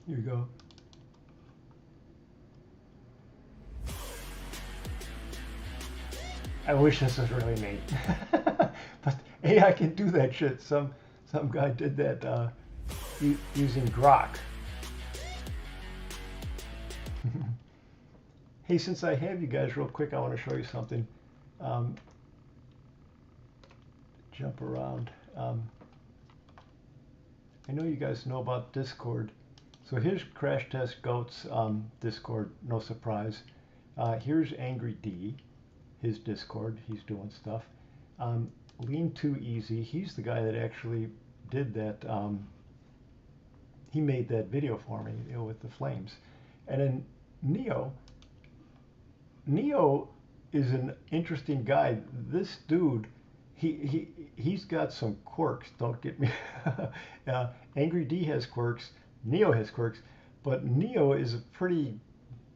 Here you go. I wish this was really neat. But AI can do that shit. Some guy did that using Grok. Hey, since I have you guys real quick, I want to show you something. Jump around. I know you guys know about Discord. So here's Crash Test Goat's Discord, no surprise. Here's Angry D, his Discord, he's doing stuff. Lean Too Easy, he's the guy that actually did that. He made that video for me, you know, with the flames. And then Neo is an interesting guy. This dude, he's got some quirks. Don't get me. Angry D has quirks. Neo has quirks, but Neo is a pretty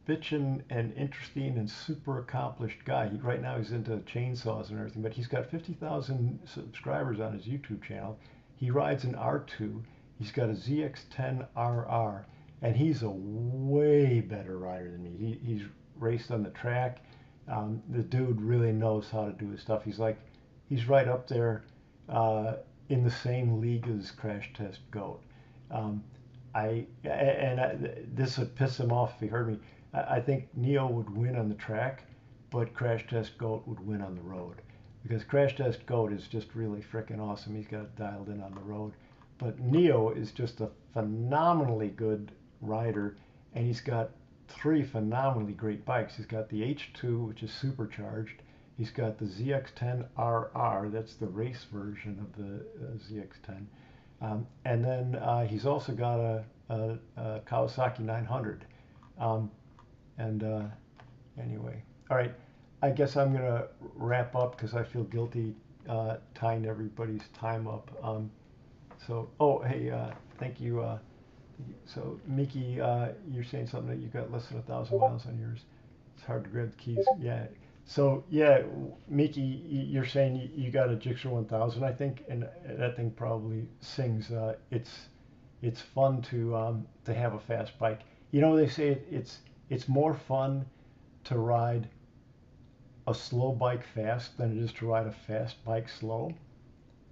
bitchin' and interesting and super accomplished guy. Right now he's into chainsaws and everything, but he's got 50,000 subscribers on his YouTube channel. He rides an R2. He's got a ZX-10RR, and he's a way better rider than me. He's raced on the track. The dude really knows how to do his stuff. He's right up there in the same league as Crash Test Goat. This would piss him off if he heard me. I think Neo would win on the track, but Crash Test Goat would win on the road, because Crash Test Goat is just really freaking awesome. He's got it dialed in on the road. But Neo is just a phenomenally good rider, and he's got 3 phenomenally great bikes. He's got the H2, which is supercharged. He's got the ZX-10RR, that's the race version of the ZX-10. And then he's also got a Kawasaki 900. Anyway, all right, I guess I'm going to wrap up because I feel guilty tying everybody's time up. Hey, thank you. So, Mickey, you're saying something that you got less than 1,000 miles on yours. It's hard to grab the keys. Yeah. So, yeah, Mickey, you're saying you got a Gixxer 1000, I think, and that thing probably sings. It's fun to have a fast bike. You know, they say it's more fun to ride a slow bike fast than it is to ride a fast bike slow.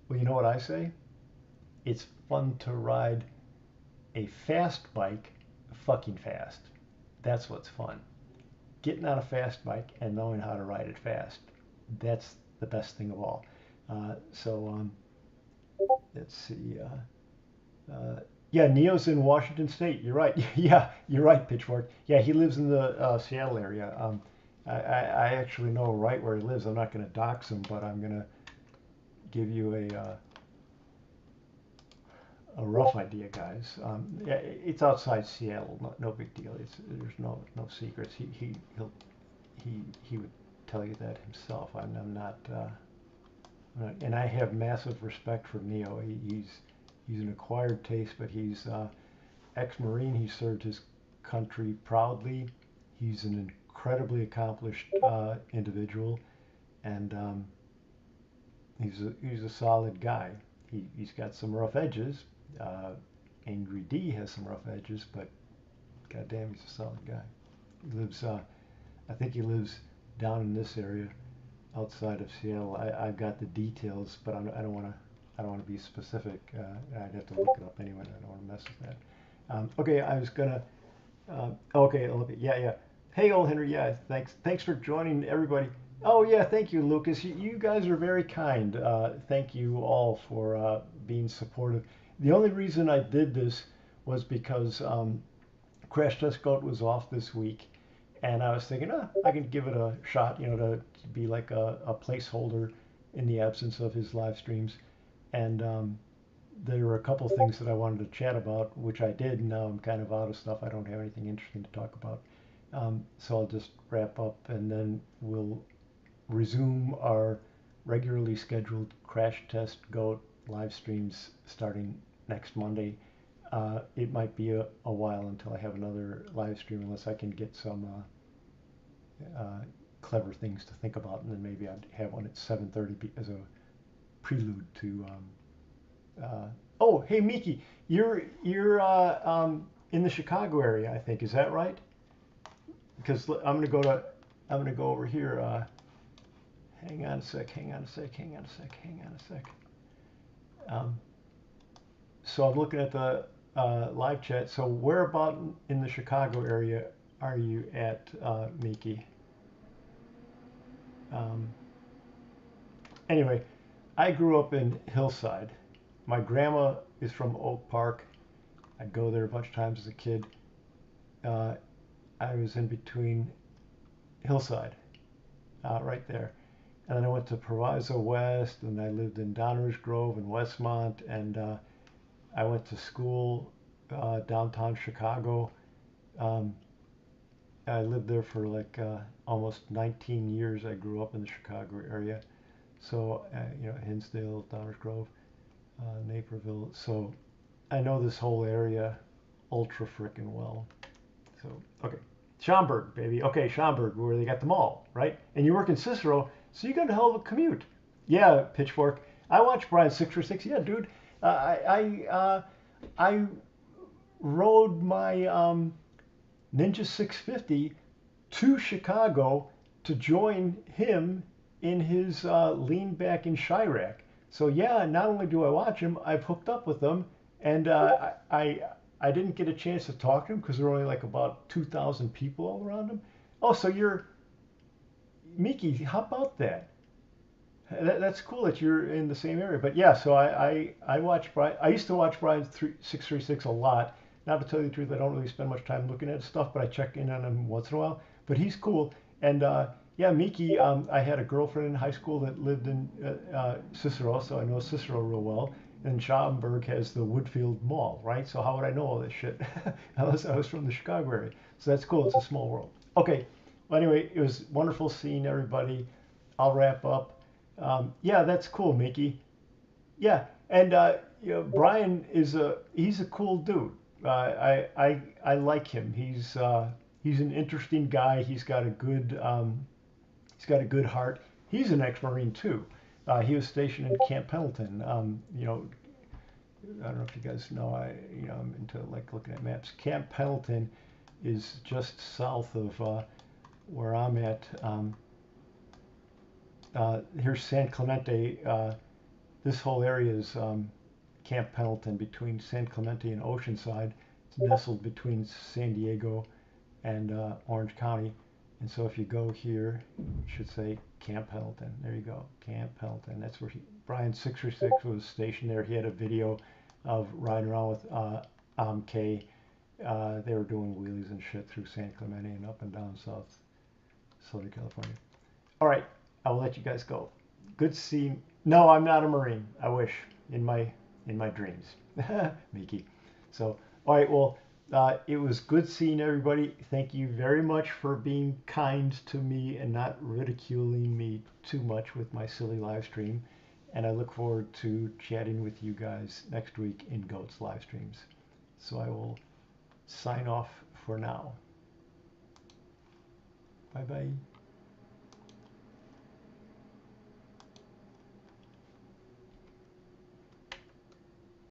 Well, you know what I say? It's fun to ride a fast bike fucking fast. That's what's fun. Getting on a fast bike and knowing how to ride it fast. That's the best thing of all. Let's see. Yeah, Neo's in Washington State. You're right. Yeah, you're right, Pitchfork. Yeah, he lives in the Seattle area. I actually know right where he lives. I'm not going to dox him, but I'm going to give you a rough idea, guys. Yeah, it's outside Seattle. No big deal. There's no secrets. He would tell you that himself. I'm not. And I have massive respect for Neo. He's an acquired taste, but he's ex-Marine. He served his country proudly. He's an incredibly accomplished individual. and he's a solid guy. He's got some rough edges. Angry D has some rough edges, but goddamn, he's a solid guy. He lives, I think he lives down in this area outside of Seattle. I've got the details, but I don't want to be specific. I'd have to look it up anyway. I don't want to mess with that. Okay, I was gonna. Okay, yeah. Hey, old Henry. Yeah, thanks for joining, everybody. Oh yeah, thank you, Lucas. You guys are very kind. Thank you all for being supportive. The only reason I did this was because Crash Test Goat was off this week, and I was thinking, I can give it a shot, to be like a placeholder in the absence of his live streams. And there were a couple things that I wanted to chat about, which I did. And now I'm kind of out of stuff. I don't have anything interesting to talk about. So I'll just wrap up, and then we'll resume our regularly scheduled Crash Test Goat live streams starting next Monday. It might be a while until I have another live stream, unless I can get some clever things to think about, and then maybe I'd have one at 7:30 as a prelude to. Oh, hey Miki, you're in the Chicago area, I think. Is that right? Because I'm gonna go over here. Hang on a sec. So I'm looking at the live chat. So where about in the Chicago area are you at, Miki? Anyway, I grew up in Hillside. My grandma is from Oak Park. I'd go there a bunch of times as a kid. I was in between Hillside, right there. And then I went to Proviso West, and I lived in Downers Grove and Westmont, and I went to school downtown Chicago. I lived there for like almost 19 years. I grew up in the Chicago area. So, Hinsdale, Downers Grove, Naperville. So I know this whole area ultra frickin' well. So, okay. Schaumburg, baby. Okay, Schaumburg, where they got the mall, right? And you work in Cicero, so you got a hell of a commute. Yeah, Pitchfork. I watched Brian 636. Yeah, dude. I rode my Ninja 650 to Chicago to join him in his lean back in Chirac. So yeah, not only do I watch him, I've hooked up with them, and I didn't get a chance to talk to him because there were only like about 2,000 people all around him. Oh, so you're Miki? How about that? That's cool that you're in the same area. But yeah, so I watch Brian. I used to watch Brian 636 a lot. Now to tell you the truth, I don't really spend much time looking at his stuff, but I check in on him once in a while. But he's cool. And yeah, Miki, I had a girlfriend in high school that lived in Cicero, so I know Cicero real well. And Schaumburg has the Woodfield Mall, right? So how would I know all this shit? I was from the Chicago area. So that's cool. It's a small world. Okay. Well, anyway, it was wonderful seeing everybody. I'll wrap up. Yeah, that's cool, Mickey. Yeah, and Brian he's a cool dude. I like him. He's an interesting guy. He's got a good heart. He's an ex-Marine too. He was stationed in Camp Pendleton. I don't know if you guys know. I'm into like looking at maps. Camp Pendleton is just south of where I'm at. Here's San Clemente. This whole area is Camp Pendleton, between San Clemente and Oceanside. It's nestled between San Diego and Orange County. And so if you go here, it should say Camp Pendleton. There you go, Camp Pendleton. That's where Brian 636 was stationed there. He had a video of riding around with K. They were doing wheelies and shit through San Clemente and up and down Southern California. All right, I will let you guys go. Good seeing. No, I'm not a Marine. I wish in my dreams, Mickey. So, all right, well, it was good seeing everybody. Thank you very much for being kind to me and not ridiculing me too much with my silly live stream. And I look forward to chatting with you guys next week in Goat's live streams. So I will sign off for now. Bye-bye.